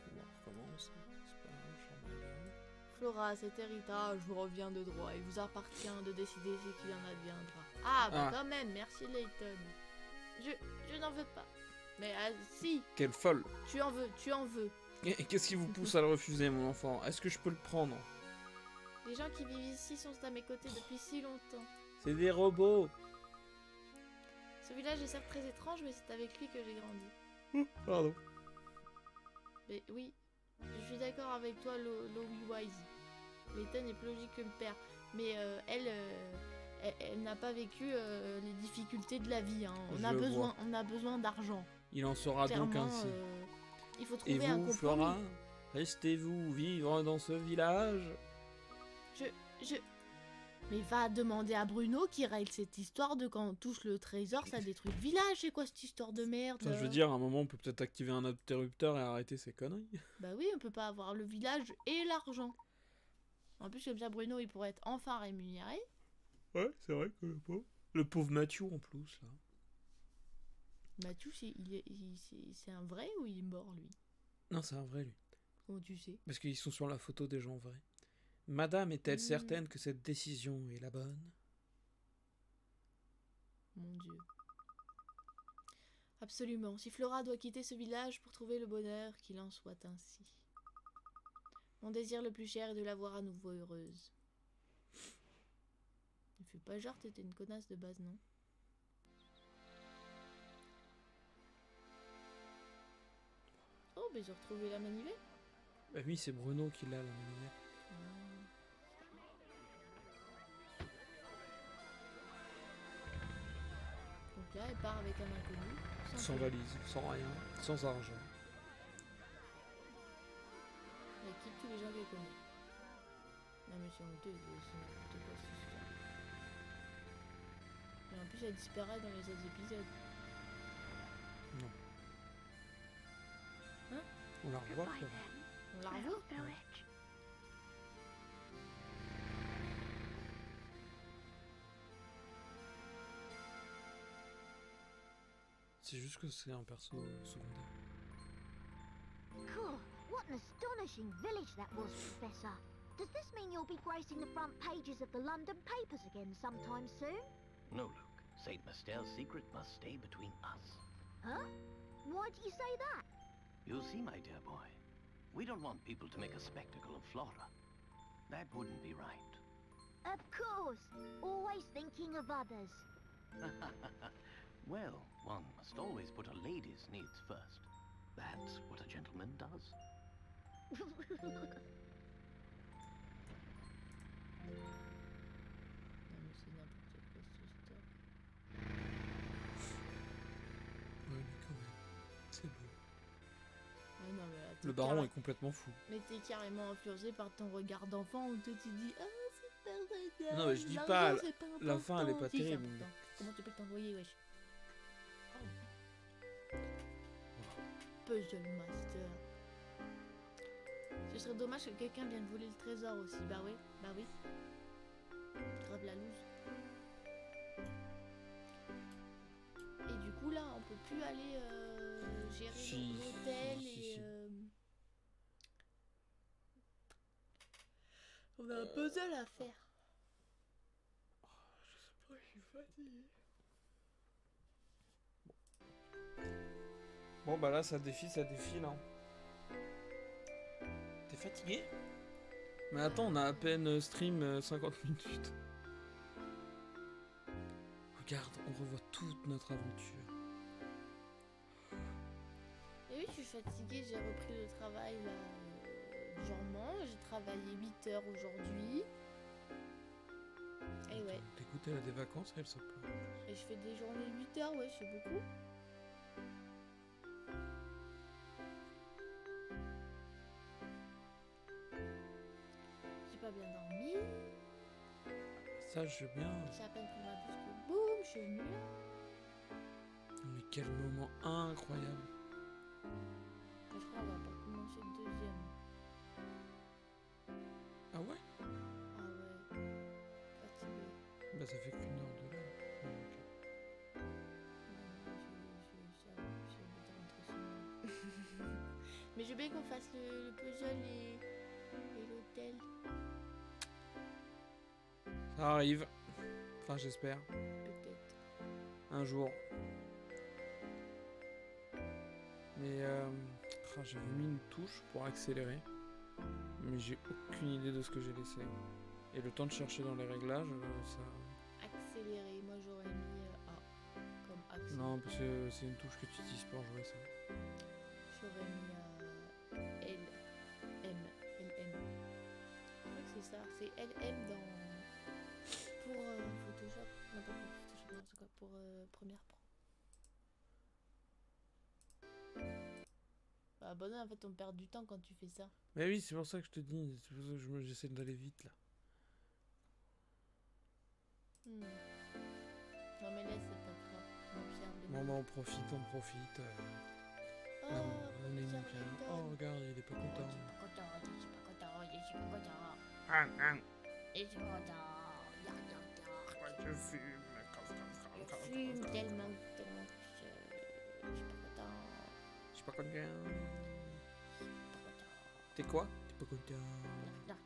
Bon, on recommence. C'est pas grave, je remets là. Flora, cet héritage vous revient de droit. Il vous appartient de décider ce qu'il en adviendra. Ah bah quand même, merci Layton. Je n'en veux pas. Mais si, Quelle folle. tu en veux. Et qu'est-ce qui vous pousse à le refuser, mon enfant? Est-ce que je peux le prendre? Les gens qui vivent ici sont à mes côtés depuis si longtemps. C'est des robots. Ce village est certes très étrange, mais c'est avec lui que j'ai grandi. Pardon. Mais oui, je suis d'accord avec toi, Lowy Wise. Layton est plus logique que le père. Mais elle n'a pas vécu les difficultés de la vie. Hein. On a besoin d'argent. Il en sera donc Clairement, ainsi. Il faut Et trouver un vous, compromis. Flora, restez-vous vivre dans ce village? Mais va demander à Bruno qui règle cette histoire de quand on touche le trésor, ça détruit le village. C'est quoi cette histoire de merde? Enfin, je veux dire, à un moment, on peut peut-être activer un interrupteur et arrêter ces conneries. Bah oui, on peut pas avoir le village et l'argent. En plus, comme ça, Bruno, il pourrait être enfin rémunéré. Ouais, c'est vrai que le pauvre Mathieu, en plus, là. Mathieu, c'est un vrai ou il est mort, lui? Non, c'est un vrai, lui. Comment tu sais? Parce qu'ils sont sur la photo des gens vrais. Madame est-elle certaine que cette décision est la bonne? Mon Dieu. Absolument. Si Flora doit quitter ce village pour trouver le bonheur, qu'il en soit ainsi. Mon désir le plus cher est de la voir à nouveau heureuse. Ne fais pas genre, t'étais une connasse de base, non? Oh, mais ils ont retrouvé la manivelle. Bah oui, c'est Bruno qui l'a, la manivelle. Donc là, elle part avec un inconnu. Sans valise, sans rien, sans argent. Elle quitte tous les gens qu'elle connaît. Non mais c'est honteux, c'est n'importe quoi cette histoire. Et en plus elle disparaît dans les autres épisodes. Non. Hein? On la revoit, Flora. On la revoit? C'est juste que c'est un perso secondaire. Cool. What an astonishing village that was, Professor. Does this mean you'll be gracing the front pages of the London papers again sometime soon? No, Luke. St. Mastel's secret must stay between us. Huh? Why do you say that? You see, my dear boy, we don't want people to make a spectacle of Flora. That wouldn't be right. Of course. Always thinking of others. Well, one must always put a lady's needs first. That's what a gentleman does. Non mais c'est n'importe quoi cette histoire. Ouais, mais quand même. Le baron est complètement fou. Mais t'es carrément influencé par ton regard d'enfant où tu te dis ah c'est pas vrai. Non, mais je dis l'argent, pas, c'est pas la fin, elle est important. pas Si, c'est terrible. important. Comment tu peux t'envoyer wesh? Puzzle Master. Ce serait dommage que quelqu'un vienne voler le trésor aussi. Bah oui. Grave la loose. Et du coup là on peut plus aller gérer Si, l'hôtel si, et si. on a un puzzle à faire. Je suis fatigué. Bon bah là ça défile hein. T'es fatigué? Mais attends, on a à peine stream 50 minutes. Regarde, on revoit toute notre aventure. Et oui, je suis fatiguée, j'ai repris le travail là durement, j'ai travaillé 8 heures aujourd'hui. Et ouais, T'écoutais, elle a des vacances, elle se peut. et je fais des journées 8 heures, ouais, c'est beaucoup. J'ai pas bien dormi, Ça, je veux bien. j'ai à peine pris ma douche que boum, je suis venue là. Mais quel moment incroyable. Mais je crois qu'on va pas commencer le deuxième. Ah ouais? Ah ouais, fatiguée. Bah ça fait qu'une heure de là. Ouais, ok. J'ai envie de rentrer chez moi. Mais je veux bien qu'on fasse le puzzle et l'hôtel. Ça arrive. Enfin, j'espère. Peut-être. Un jour. Mais j'avais mis une touche pour accélérer. Mais j'ai aucune idée de ce que j'ai laissé. Et le temps de chercher dans les réglages, ça... Accélérer, moi j'aurais mis A comme accélérer. Non, parce que c'est une touche que tu utilises pour jouer ça. J'aurais mis L, M, LM. Je crois que c'est ça, c'est LM dans... pour Photoshop. Non, pas pour Photoshop, n'importe quoi, pour Premiere Pro. Bah bon, en fait on perd du temps quand tu fais ça. Mais oui, c'est pour ça que je te dis. C'est pour ça que j'essaie d'aller vite là. Non mais laisse, c'est pas grave. Mon Pierre, Bon, bah, on profite. Oh, On est Pierre nickel. Layton. Oh, regarde, il est pas Je content. suis pas content, je suis pas content, je suis pas content. Ah, ah. Je suis pas content. Je fume. Je fume tellement que je suis pas content. Je suis pas content. Je suis pas content. T'es quoi? T'es pas content. Knock.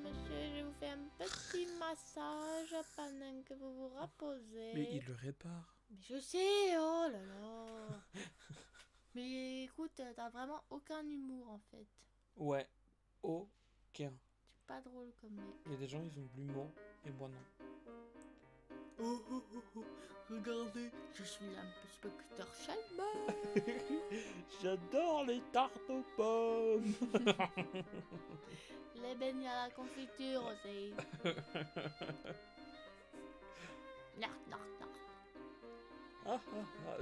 Monsieur, je vous fais un petit massage pendant que vous vous reposez. Mais il le répare. Mais je sais, oh là là. Mais écoute, t'as vraiment aucun humour en fait. Ouais. Aucun. C'est pas drôle comme mec. Il y a des gens, ils ont de l'humour. Et moi, non. Regardez, je suis l'inspecteur Chalmers. J'adore les tartes aux pommes. Les beignets à la confiture aussi. Narc.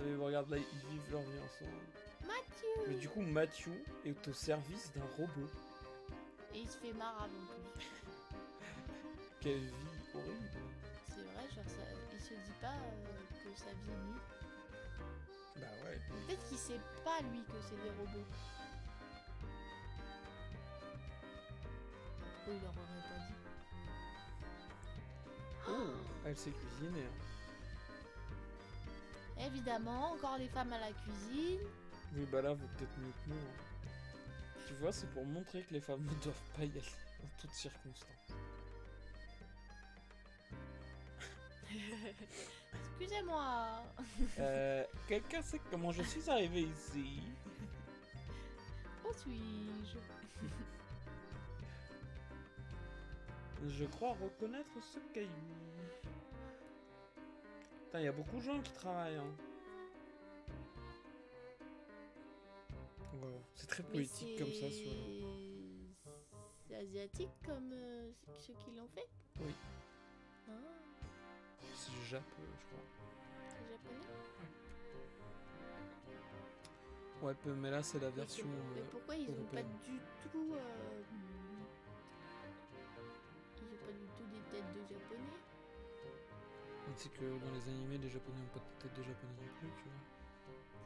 Mais regarde là, ils vivent leur vie ensemble. Mathieu. Mais du coup, Mathieu est au service d'un robot. Et il se fait marave en plus. Quelle vie horrible. C'est vrai, genre ça, il se dit pas que sa vie est nulle. Bah ouais. Peut-être qu'il sait pas lui que c'est des robots. Pourquoi il leur aurait pas dit? Oh, elle sait cuisiner. Hein. Évidemment, encore les femmes à la cuisine. Oui, bah là, vaut peut-être mieux que nous. Hein. Tu vois, c'est pour montrer que les femmes ne doivent pas y aller en toutes circonstances. Excusez-moi. Quelqu'un sait comment je suis arrivé ici? Où suis-je? Je crois reconnaître ce caillou. Putain, il y a beaucoup de gens qui travaillent. Hein. Wow. C'est très poétique comme ça. C'est asiatique comme ceux qui l'ont fait? Oui. Ah, C'est Japon, je crois. c'est japonais? Ouais, mais là c'est la Et version mais pourquoi ils ont pas européenne. du tout... Ils ont pas du tout des têtes de japonais? C'est que dans les animés, les japonais ont pas de tête de japonais non plus, tu vois.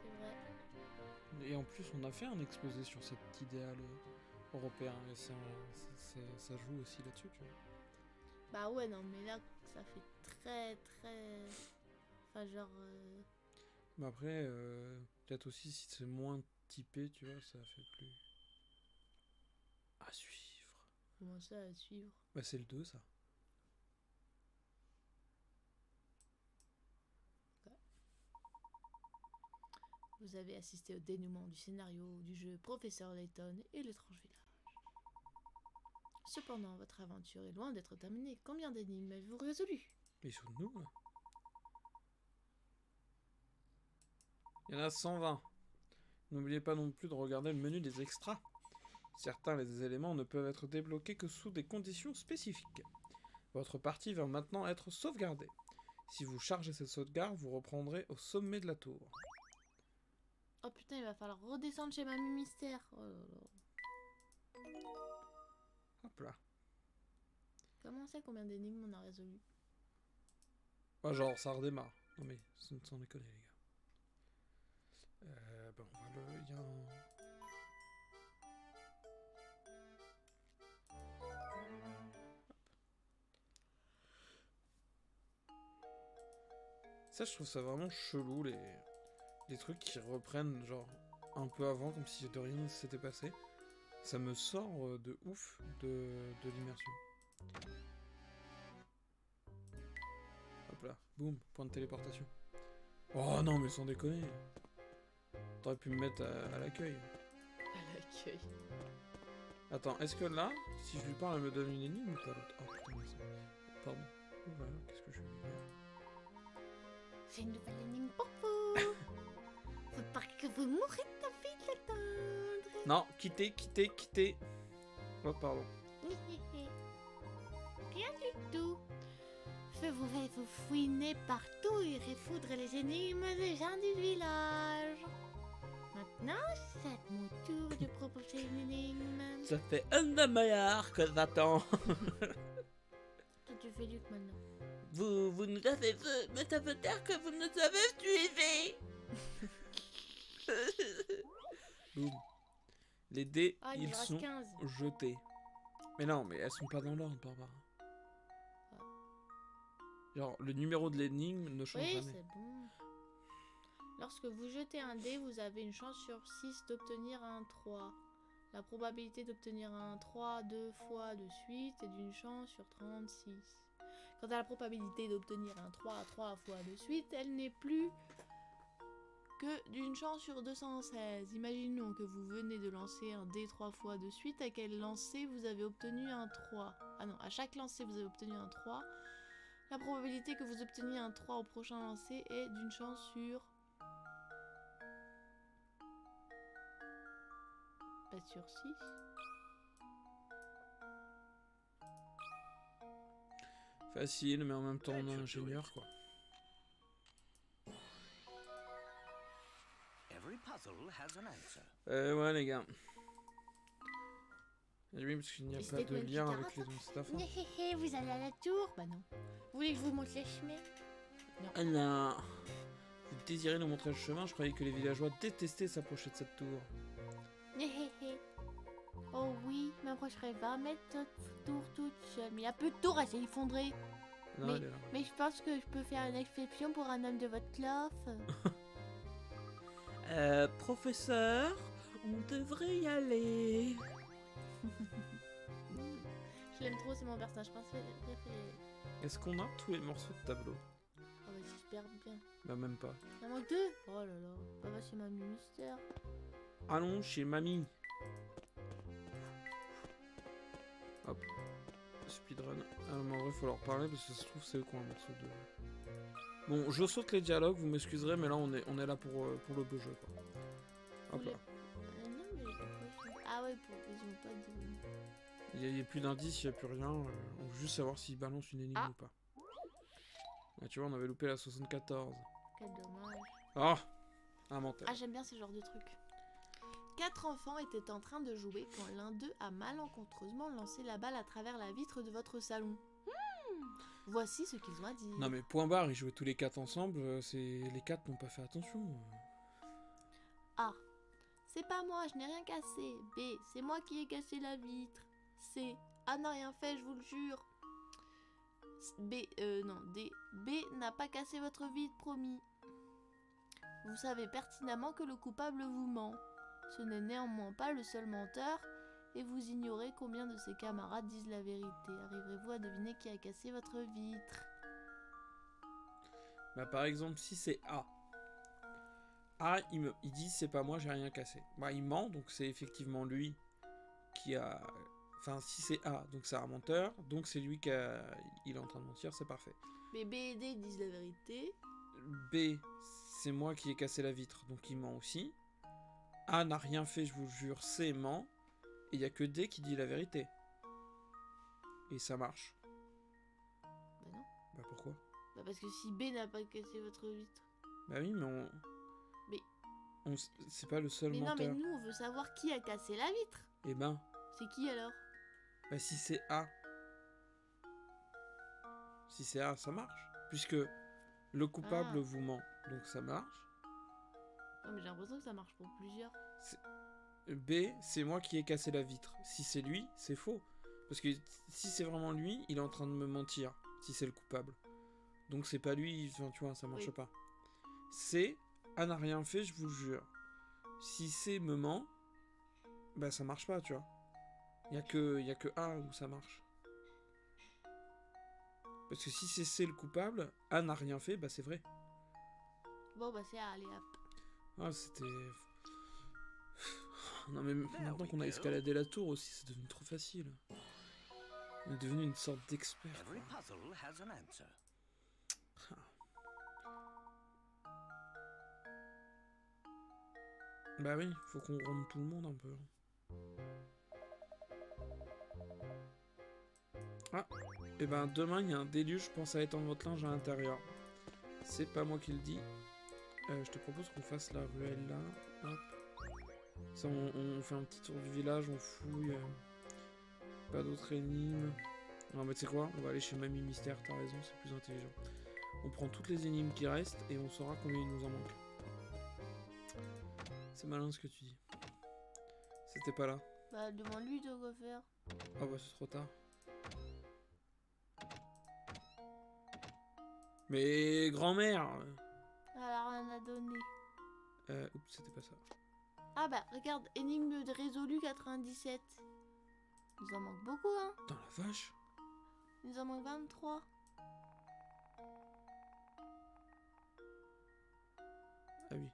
C'est vrai. Et en plus, on a fait un exposé sur cet idéal européen, et ça joue aussi là-dessus, tu vois. Bah ouais, non, mais là, ça fait très... Enfin, genre... Mais après, peut-être aussi si c'est moins typé, tu vois, ça fait plus... À suivre. Comment ça, à suivre? Bah c'est le 2, ça. Vous avez assisté au dénouement du scénario du jeu Professeur Layton et l'étrange village. Cependant, votre aventure est loin d'être terminée. Combien d'énigmes avez-vous résolu? Ils sont de nous, là. Il y en a 120. N'oubliez pas non plus de regarder le menu des extras. Certains des éléments ne peuvent être débloqués que sous des conditions spécifiques. Votre partie va maintenant être sauvegardée. Si vous chargez cette sauvegarde, vous reprendrez au sommet de la tour. Oh putain, il va falloir redescendre chez Mamie Mystère. Oh là là. Hop là. Comment on sait combien d'énigmes on a résolu? Bah genre, ça redémarre. Non mais, sans déconner, les gars. Bah on va le... Il y a un... Ça, je trouve ça vraiment chelou, les trucs qui reprennent, genre, un peu avant, comme si de rien ne s'était passé. Ça me sort de ouf de l'immersion. Hop là, boum, point de téléportation. Oh non, mais sans déconner. T'aurais pu me mettre à l'accueil. À l'accueil. Attends, est-ce que là, si je lui parle, elle me donne une énigme ou pas l'autre? Oh putain, mais ça... Pardon. Oh là là, qu'est-ce que je fais? J'ai une nouvelle énigme pour vous. Faut pas que vous mourrez de envie de l'attendre. Non, quittez. Oh, pardon. Rien du tout. Je vais vous fouiner partout et refoudre les énigmes des gens du village. Maintenant, c'est à mon tour de proposer une énigme. Ça fait un demi-heure que j'attends. Toi, tu fais Luc maintenant. Vous nous avez vu, mais ça veut dire que vous nous avez suivis. Boum. Les dés, Ah, il ils me reste sont 15. jetés. Mais non, mais elles sont pas dans l'ordre, Barbara. Genre, le numéro de l'énigme ne change Oui, jamais. c'est bon. Lorsque vous jetez un dé, vous avez une chance sur 6 d'obtenir un 3. La probabilité d'obtenir un 3 2 fois de suite est d'une chance sur 36. Quant à la probabilité d'obtenir un 3 3 fois de suite, elle n'est plus que d'une chance sur 216. Imaginons que vous venez de lancer un dé 3 fois de suite. À quel lancer vous avez obtenu un 3? Ah non, à chaque lancer vous avez obtenu un 3. La probabilité que vous obteniez un 3 au prochain lancer est d'une chance sur... Pas sur 6. Facile, mais en même temps, on est ingénieur, quoi. Every puzzle has an answer. Ouais, les gars. Et oui, parce qu'il n'y a Et pas c'était de quoi, une lien petite avec les dons staff. Néhéhé, vous allez à la tour? Bah non. Vous voulez que je vous montre les chemins? Ah non. Vous désirez nous montrer le chemin? Je croyais que les villageois détestaient s'approcher de cette tour. Néhéhé. Oh oui, m'approcherai pas mettre cette tour toute seule. Mais il y a peu de tours à s'effondrer. Non, elle est là. Mais je pense que je peux faire une exception pour un homme de votre classe. Professeur, on devrait y aller. Je l'aime trop, c'est mon personnage préféré. Est-ce qu'on a tous les morceaux de tableau? Oh bah j'espère bien. Bah même pas. Il en manque 2. Oh là là. Bah va chez Mamie Mystère. Allons chez mamie. Hop. Speedrun. Ah mais en vrai faut leur parler parce que ça se trouve c'est quoi un morceau de... Bon, je saute les dialogues, vous m'excuserez, mais là on est là pour le beau jeu, quoi. Hop là. Non mais pourquoi Ah ouais, ils ont pas de... Il n'y a plus d'indices, il n'y a plus rien. On veut juste savoir s'ils balancent une énigme ou pas. Ah, tu vois, on avait loupé la 74. Quel dommage. Ah, un menteur. Ah j'aime bien ce genre de trucs. 4 enfants étaient en train de jouer quand l'un d'eux a malencontreusement lancé la balle à travers la vitre de votre salon. Voici ce qu'ils ont à dire. Non mais point barre, ils jouaient tous les 4 ensemble, les 4 n'ont pas fait attention. A. C'est pas moi, je n'ai rien cassé. B. C'est moi qui ai cassé la vitre. C. A n'a rien fait, je vous le jure. D. B n'a pas cassé votre vitre, promis. Vous savez pertinemment que le coupable vous ment. Ce n'est néanmoins pas le seul menteur, et vous ignorez combien de ses camarades disent la vérité. Arriverez-vous à deviner qui a cassé votre vitre? Bah par exemple, si c'est A. A, il dit c'est pas moi, j'ai rien cassé. Bah il ment, donc c'est effectivement lui qui a... Enfin, si c'est A, donc c'est un menteur, donc c'est lui qui a... Il est en train de mentir, c'est parfait. Mais B et D disent la vérité. B, c'est moi qui ai cassé la vitre, donc il ment aussi. A n'a rien fait, je vous le jure, C ment. Et il n'y a que D qui dit la vérité. Et ça marche. Bah non. Bah pourquoi? Bah parce que si B n'a pas cassé votre vitre. Bah oui, mais Mais- c'est pas le seul Mais non, menteur. mais nous, on veut savoir qui a cassé la vitre. Eh ben, C'est qui alors? bah si c'est A. Si c'est A, ça marche. Puisque le coupable Ah. vous ment, donc ça marche. Non, mais j'ai l'impression que ça marche pour plusieurs. B, c'est moi qui ai cassé la vitre. Si c'est lui, c'est faux. Parce que si c'est vraiment lui, il est en train de me mentir. Si c'est le coupable. Donc c'est pas lui, enfin, tu vois, ça marche Oui. pas. C, A n'a rien fait, je vous le jure. Si C me ment, bah ça marche pas, tu vois. Y a que A où ça marche. Parce que si c'est C le coupable, A n'a rien fait, bah c'est vrai. Bon, bah c'est A, allez hop. Ah, c'était... Non mais maintenant qu'on a escaladé la tour aussi, c'est devenu trop facile. On est devenu une sorte d'expert. Every quoi. puzzle has an answer. Bah oui, faut qu'on ronde tout le monde un peu. Ah, et ben demain il y a un déluge, pense à étendre votre linge à l'intérieur. C'est pas moi qui le dis. Je te propose qu'on fasse la ruelle là. Hop. Ça, on fait un petit tour du village, on fouille. Pas d'autres énigmes. Non mais tu sais quoi, on va aller chez Mamie Mystère, t'as raison, c'est plus intelligent. On prend toutes les énigmes qui restent et on saura combien il nous en manque. C'est malin ce que tu dis. C'était pas là. Bah demande-lui de quoi faire. Ah bah c'est trop tard. Mais grand-mère Elle a rien à donner. Oups, c'était pas ça. Ah bah regarde, énigme de résolu 97. Il nous en manque beaucoup, hein. Dans la vache. Il nous en manque 23. Ah oui.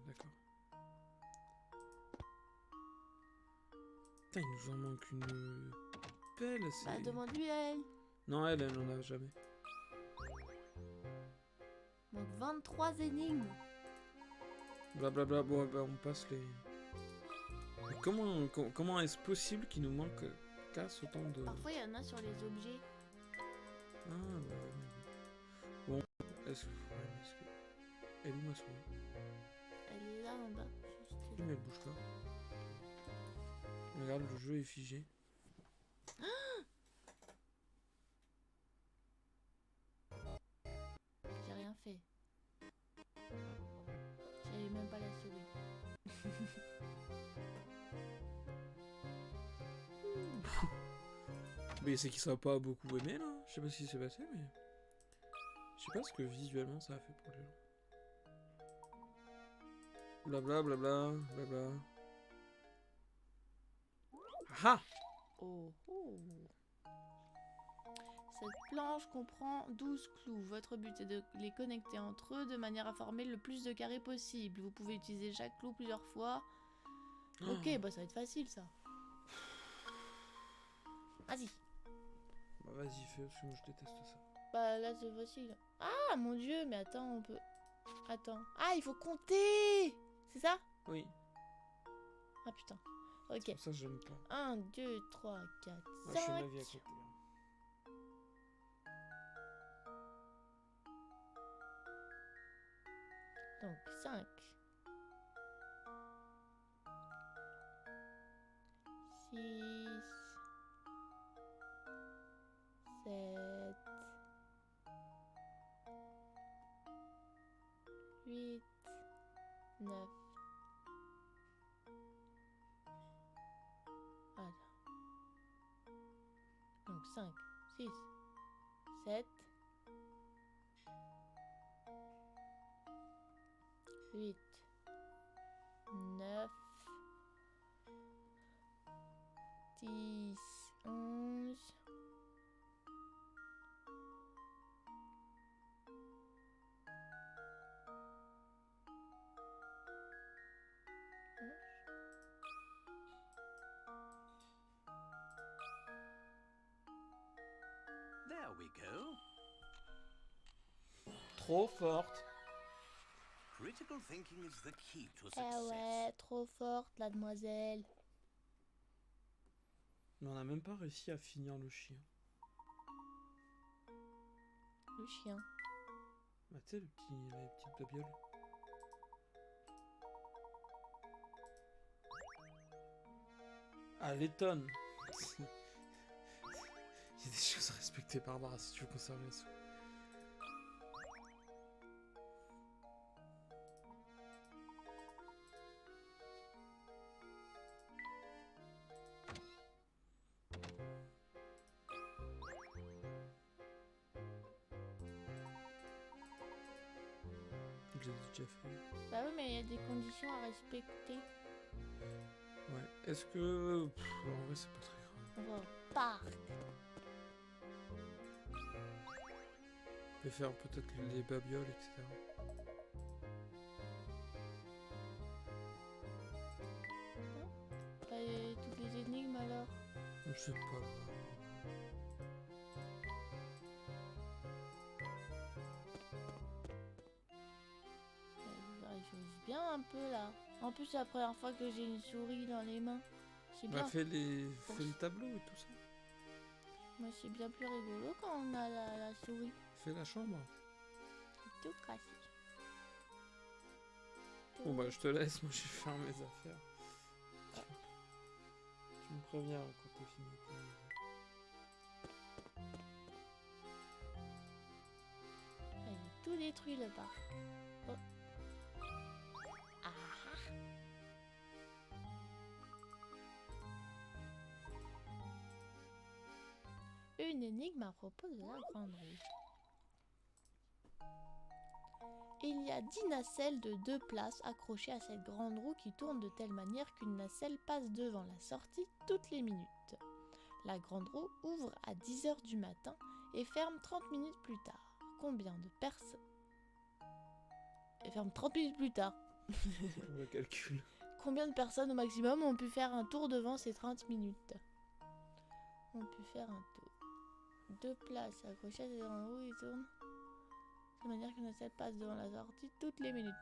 D'accord. Putain, il nous en manque une pelle, c'est... Bah demande-lui à elle. Non, elle en a jamais. Il manque 23 énigmes. Blablabla, bon, bah, on passe les... Mais comment est-ce possible qu'il nous manque casse autant de... Parfois il y en a sur les objets. Ah, bah... Bon, est-ce que... Elle est où ma souris? Elle est là en bas. Juste Mais elle bouge pas. Regarde, le jeu est figé. J'ai rien fait. J'avais même pas la souris. Mais c'est qu'il sera pas beaucoup aimé là. Je sais pas ce qui s'est passé, mais... Je sais pas ce que visuellement ça a fait pour les gens. Blabla, blabla, blabla. Ah! Oh, oh. Cette planche comprend 12 clous. Votre but est de les connecter entre eux de manière à former le plus de carrés possible. Vous pouvez utiliser chaque clou plusieurs fois. Ok, bah ça va être facile ça. Vas-y. Bah vas-y, fais, parce que moi je déteste ça. Bah là c'est facile. Ah mon dieu, mais attends, on peut... Attends. Ah, il faut compter! C'est ça? Oui, Ah putain. Ok. c'est pour ça que j'aime pas. 1, 2, 3, 4, Moi je fais ma 5. vie à côté. hein. Donc 5, 6, 7, 8, 9. Voilà. Donc 5, 6, 7, 8, 9, 10, 11, There we go. Trop forte. Critical thinking is the key to Eh success. ouais, trop forte la demoiselle. Mais on n'a même pas réussi à finir le chien. Le chien. Bah tu sais, les petites babioles. Ah, les tonnes. Il y a des choses à respecter, Barbara, si tu veux conserver les sous. Je l'ai déjà fait. Bah oui, mais il y a des conditions à respecter. Ouais. Est-ce que... en vrai, c'est pas très grave. On va au parc. On peut faire peut-être les babioles, etc. Et toutes les énigmes alors. Je sais pas. Bah, j'ose bien un peu là. En plus, c'est la première fois que j'ai une souris dans les mains. C'est bien. Bah, fais le tableau et tout ça. Moi, c'est bien plus rigolo quand on a la souris. Fais la chambre. C'est tout cassé. Bon bah je te laisse, moi je vais faire mes affaires. Tu me préviens quand t'es fini. Il est tout détruit le parc. Oh. Ah. Une énigme à propos de la grande roue. Il y a 10 nacelles de 2 places accrochées à cette grande roue qui tourne de telle manière qu'une nacelle passe devant la sortie toutes les minutes. La grande roue ouvre à 10 h du matin et ferme 30 minutes plus tard. Combien de personnes... Elle ferme 30 minutes plus tard. On le calcul. Combien de personnes au maximum ont pu faire un tour devant ces 30 minutes? On peut faire un tour. 2 places accrochées à cette grande roue et tourne de manière qu'une nacelle passe devant la sortie toutes les minutes.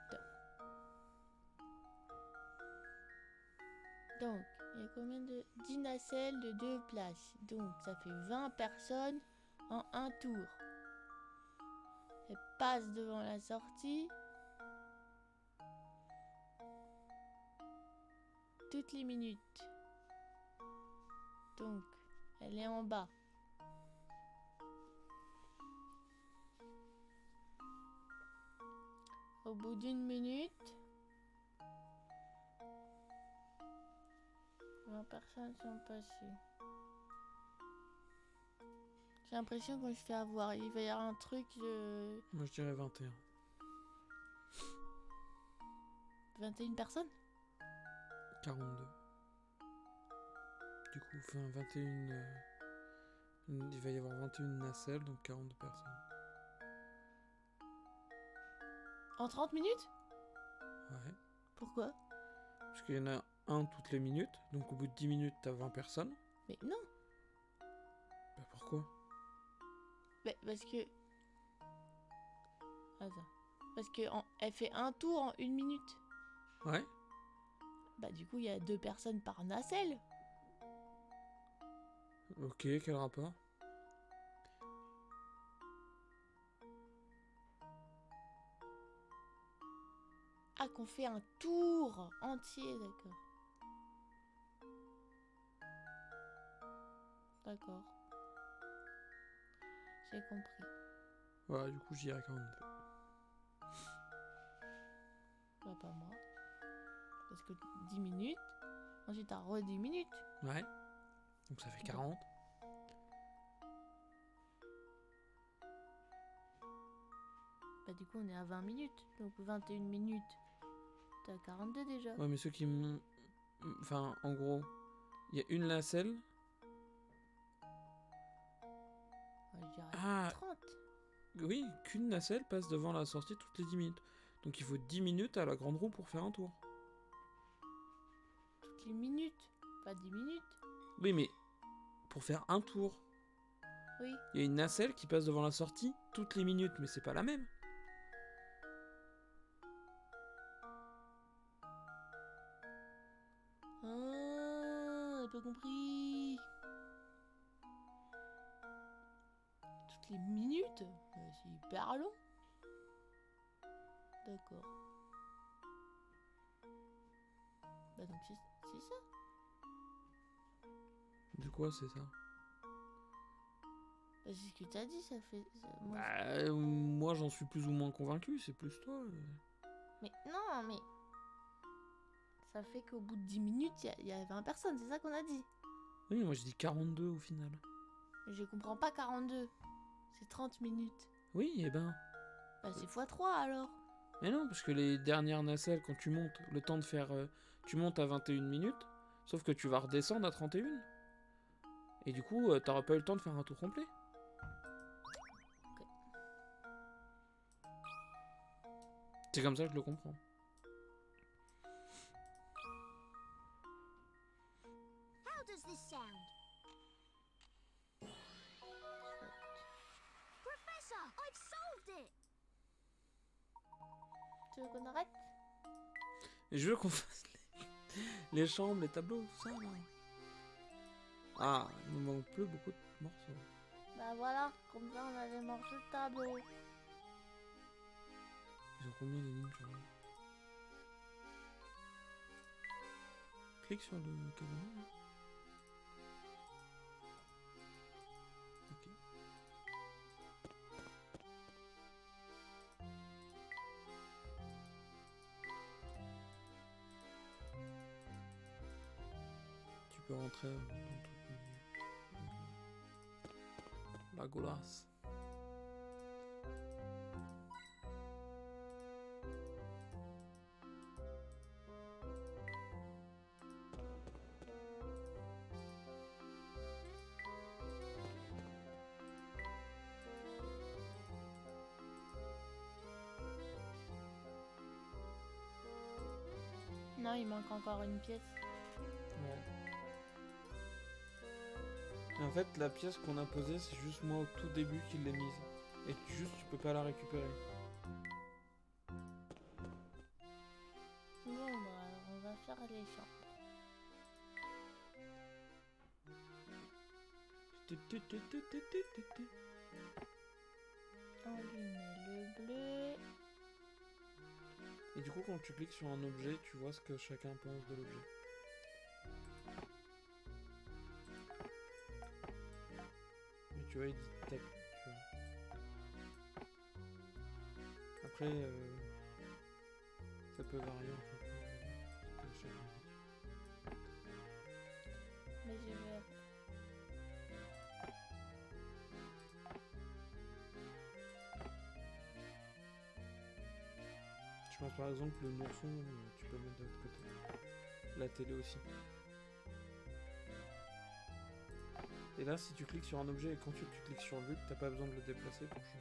Donc, il y a combien de 10 nacelles de 2 places. Donc, ça fait 20 personnes en un tour. Elle passe devant la sortie toutes les minutes. Donc, elle est en bas. Au bout d'une minute, 20 personnes sont passées. J'ai l'impression que je fais avoir. Il va y avoir un truc de... Moi je dirais 21. 21 personnes? 42. Du coup, enfin 21... il va y avoir 21 nacelles, donc 42 personnes. En 30 minutes? Ouais. Pourquoi? Parce qu'il y en a un toutes les minutes, donc au bout de 10 minutes, t'as 20 personnes. Mais non. Bah pourquoi? Mais parce que... Attends. Parce que elle fait un tour en 1 minute. Ouais. Bah du coup, il y a 2 personnes par nacelle. Ok, quel rapport? Ah, qu'on fait un tour entier, d'accord. D'accord. J'ai compris. Voilà, du coup, je dirais 42. Bah, pas moi. Parce que 10 minutes. Ensuite, t'as re 10 minutes. Ouais. Donc ça fait 40. Bah, du coup, on est à 20 minutes. Donc, 21 minutes. T'es à 42 déjà. Ouais, mais ceux qui m'ont... Enfin, en gros, il y a une nacelle. Ouais, je dirais Ah, 30. oui, qu'une nacelle passe devant la sortie toutes les 10 minutes. Donc il faut 10 minutes à la grande roue pour faire un tour. Toutes les minutes. Pas 10 minutes. Oui, mais pour faire un tour, Oui. il y a une nacelle qui passe devant la sortie toutes les minutes, mais c'est pas la même. Ah, j'ai pas compris. Toutes les minutes. C'est hyper long. D'accord. Bah donc c'est ça. De quoi c'est ça? Bah, c'est ce que t'as dit, ça fait... moi, Bah, moi j'en suis plus ou moins convaincu, c'est plus toi. Mais non, mais... Ça fait qu'au bout de 10 minutes, il y a 20 personnes, c'est ça qu'on a dit. Oui, mais moi je dis 42 au final. Mais je comprends pas 42. C'est 30 minutes. Oui, et ben... Bah c'est x3 alors. Mais non, parce que les dernières nacelles, quand tu montes, le temps de faire... tu montes à 21 minutes, sauf que tu vas redescendre à 31. Et du coup, t'auras pas eu le temps de faire un tour complet. Ok. C'est comme ça que je le comprends. How does this sound? Professor, I've solved it! Tu veux qu'on arrête? Et je veux qu'on fasse les chambres, les tableaux, tout ça, là. Ah, il nous manque plus beaucoup de morceaux. Bah voilà, comme ça on a les morceaux de tableau. Ils ont combien les lignes, tu vois? Clique sur le cabinet, là. Ok. Tu peux rentrer dans ton la golasse. Non, il manque encore une pièce. Ouais. Et en fait, la pièce qu'on a posée, c'est juste moi au tout début qui l'ai mise. Et juste, tu peux pas la récupérer. Bon, bah alors on va faire les chambres. On lui met le bleu. Et du coup, quand tu cliques sur un objet, tu vois ce que chacun pense de l'objet. Et tu vois, il dit tape, tu vois. Après, ça peut varier en fait. Ce que chacun dit. Mais je vais... Je pense par exemple le nourson, tu peux le mettre de l'autre côté. La télé aussi. Et là, si tu cliques sur un objet et qu'ensuite tu cliques sur lui, t'as pas besoin de le déplacer pour changer.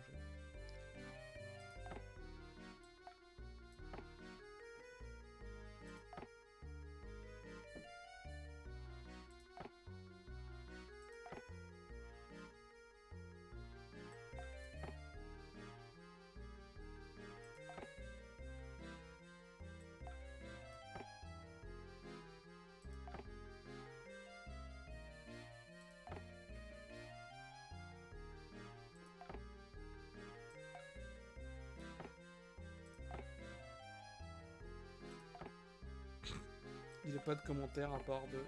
Il n'y a pas de commentaire à part de...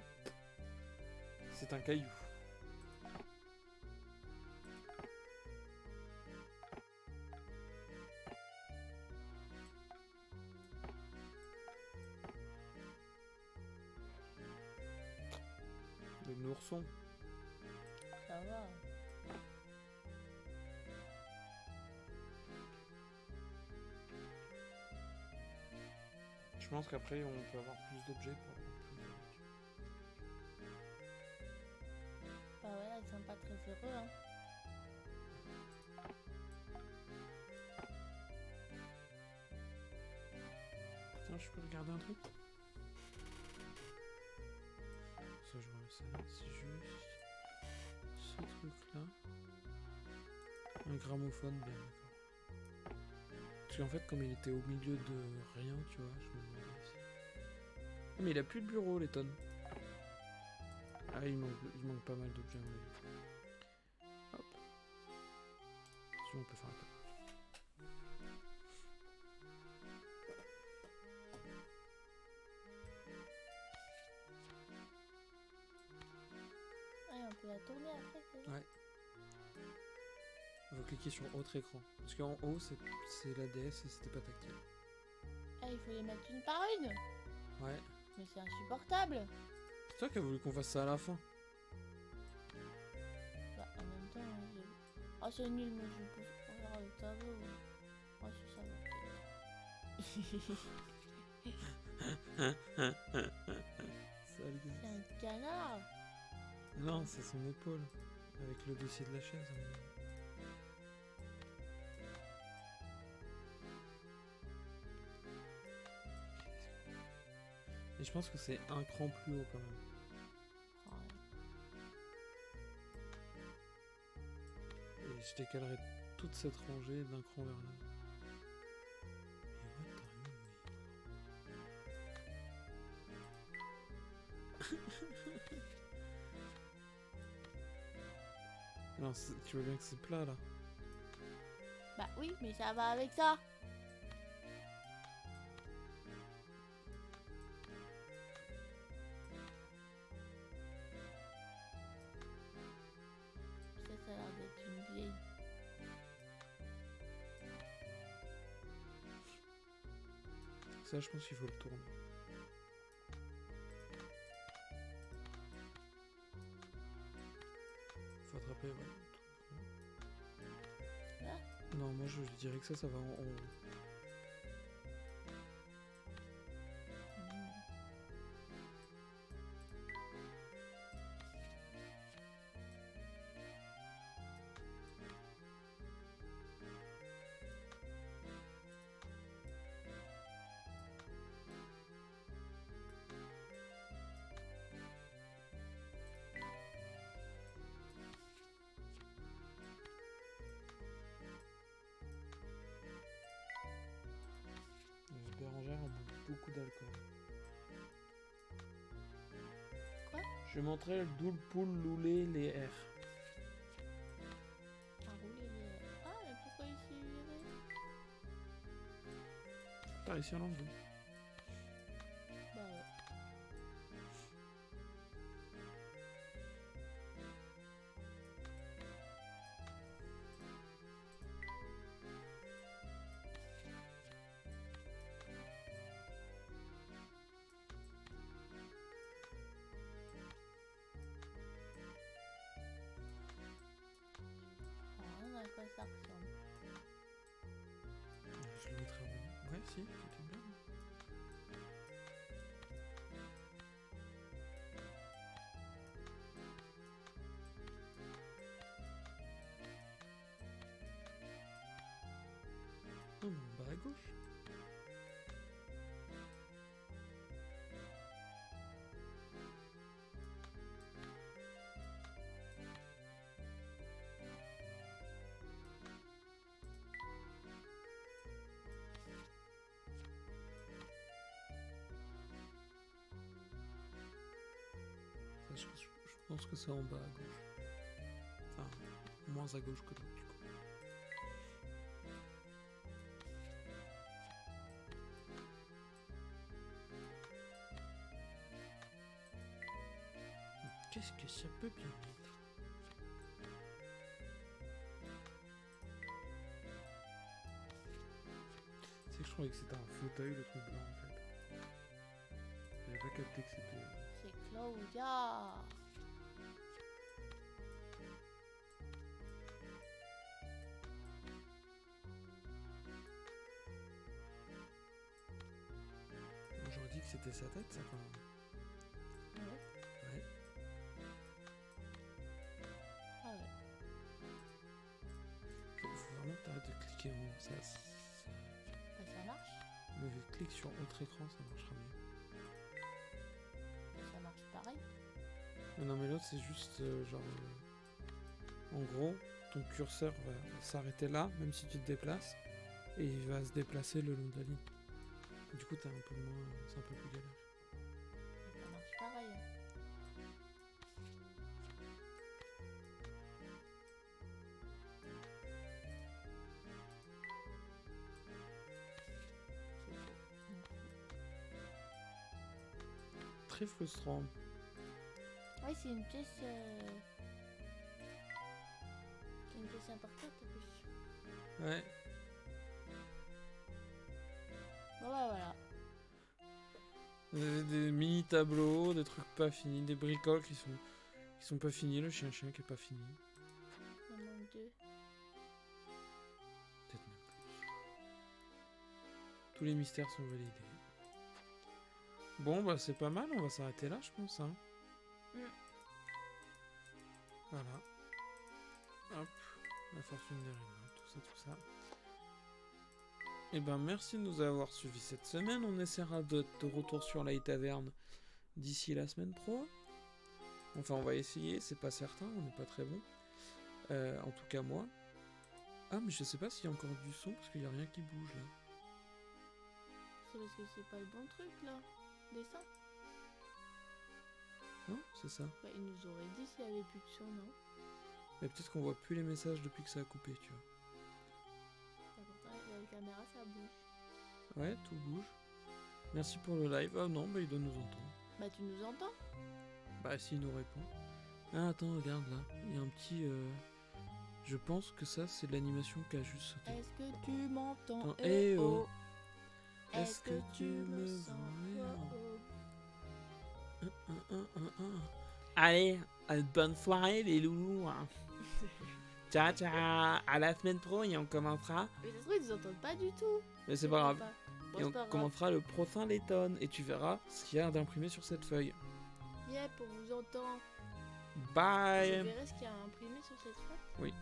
C'est un caillou. un ourson. Ça va. Je pense qu'après, on peut avoir plus d'objets pour avoir plus de voitures. Bah ouais, là, ils sont pas très heureux, hein. Putain, je peux regarder un truc? Ça, je vois ça. C'est juste ce truc-là. Un gramophone, bien d'accord. Parce qu'en fait, comme il était au milieu de rien, tu vois, je me demandais si... Ah, mais il a plus de bureau, les tonnes. Ah, il manque pas mal d'objets, à mon avis. Hop. Si on peut faire un peu. Ah, et on peut la tourner après, c'est ça? Ouais. Il faut cliquer sur autre écran. Parce qu'en haut, c'est la DS et c'était pas tactile. Ah, il faut les mettre une par une. Ouais. Mais c'est insupportable. C'est toi qui as voulu qu'on fasse ça à la fin. Bah, en même temps, ah, c'est nul, moi, je peux faire le tableau. Moi, si ça va peut-être. Sale gueule. C'est un canard. Non, c'est son épaule. Avec le dossier de la chaise. à mon avis. Et je pense que c'est un cran plus haut quand même. Ouais. Et je décalerai toute cette rangée d'un cran vers là. Mais what are you doing? Non, tu vois bien que c'est plat là. Bah oui, mais ça va avec ça. Ça a l'air d'être une vieille. Ça, je pense qu'il faut le tourner. Faut attraper, ouais. Là. Non, moi je dirais que ça va en haut. Les Bérangère ont beaucoup d'alcool. Quoi? Je vais montrer le doule, poule, loulé, les R. À rouler les... Ah, mais pourquoi ici il y avait... T'as réussi à l'enlever. Bah ouais. Rien à quoi ça ressemble. Je le mettrai en... Ouais, si, c'était bien. Oh, en bas à gauche. Ça, je pense que c'est en bas à gauche. Enfin, moins à gauche que l'autre, du coup. Qu'est-ce que ça peut bien être? C'est que je croyais que c'était un fauteuil, le truc blanc, en fait. J'avais pas capté que c'était... C'est Claudia. péter sa tête, ça, quand même. Ouais. Ouais. Ah ouais. Faut vraiment que t'arrêtes de cliquer en haut. Bah, ça marche. Mais clique sur autre écran, ça marchera mieux. Ça marche pareil. Mais non, mais l'autre, c'est juste genre. En gros, ton curseur va s'arrêter là, même si tu te déplaces, et il va se déplacer le long de la ligne. Du coup, t'as un peu moins. C'est un peu plus galère. Ça marche pareil. Très frustrant. Ouais, c'est une pièce. C'est une pièce importante en plus. Ouais. Bon bah voilà. Des mini tableaux, des trucs pas finis, des bricoles qui sont pas finis, le chien-chien qui est pas fini. Il en manque 2. Peut-être même plus. Tous les mystères sont validés. Bon, bah c'est pas mal, on va s'arrêter là, je pense. Hein. Voilà. Hop, la fortune des Rémois, tout ça. Et ben merci de nous avoir suivis cette semaine. On essaiera de retour sur la taverne d'ici la semaine pro. Enfin, on va essayer, c'est pas certain, on n'est pas très bon. En tout cas, moi. Ah, mais je sais pas s'il y a encore du son parce qu'il y a rien qui bouge là. C'est parce que c'est pas le bon truc là. Dessin. Non, c'est ça. Bah, il nous aurait dit s'il y avait plus de son, non? Mais peut-être qu'on voit plus les messages depuis que ça a coupé, tu vois. Bah, pourtant, la caméra ça bouge. Ouais, tout bouge. Merci pour le live. Ah non, bah il doit nous entendre. Bah, tu nous entends? Bah s'il nous répond. Ah attends, regarde là. Il y a un petit... Je pense que ça, c'est de l'animation qui a juste sauté. Est-ce que tu m'entends? Attends, eh oh. Est-ce que tu me sens? Allez, bonne soirée les loulous. Ciao, ciao. À la semaine pro et on commencera. Mais ça se trouve, ils nous entendent pas du tout. Mais c'est pas grave. Bon, Et c'est on pas grave. commencera le prochain Letton. Et tu verras ce qu'il y a d'imprimé sur cette feuille. Yep, on vous entend. Je Bye. verrai ce qu'il y a imprimé sur cette feuille.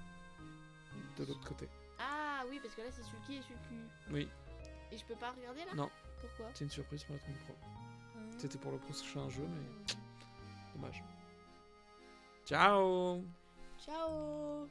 De l'autre côté. Ah oui, parce que là, c'est celui-ci et celui-ci. Oui, Et je peux pas regarder là? non. Pourquoi? C'est une surprise pour la semaine pro. C'était pour le prochain jeu, mais dommage. Ciao. Ciao.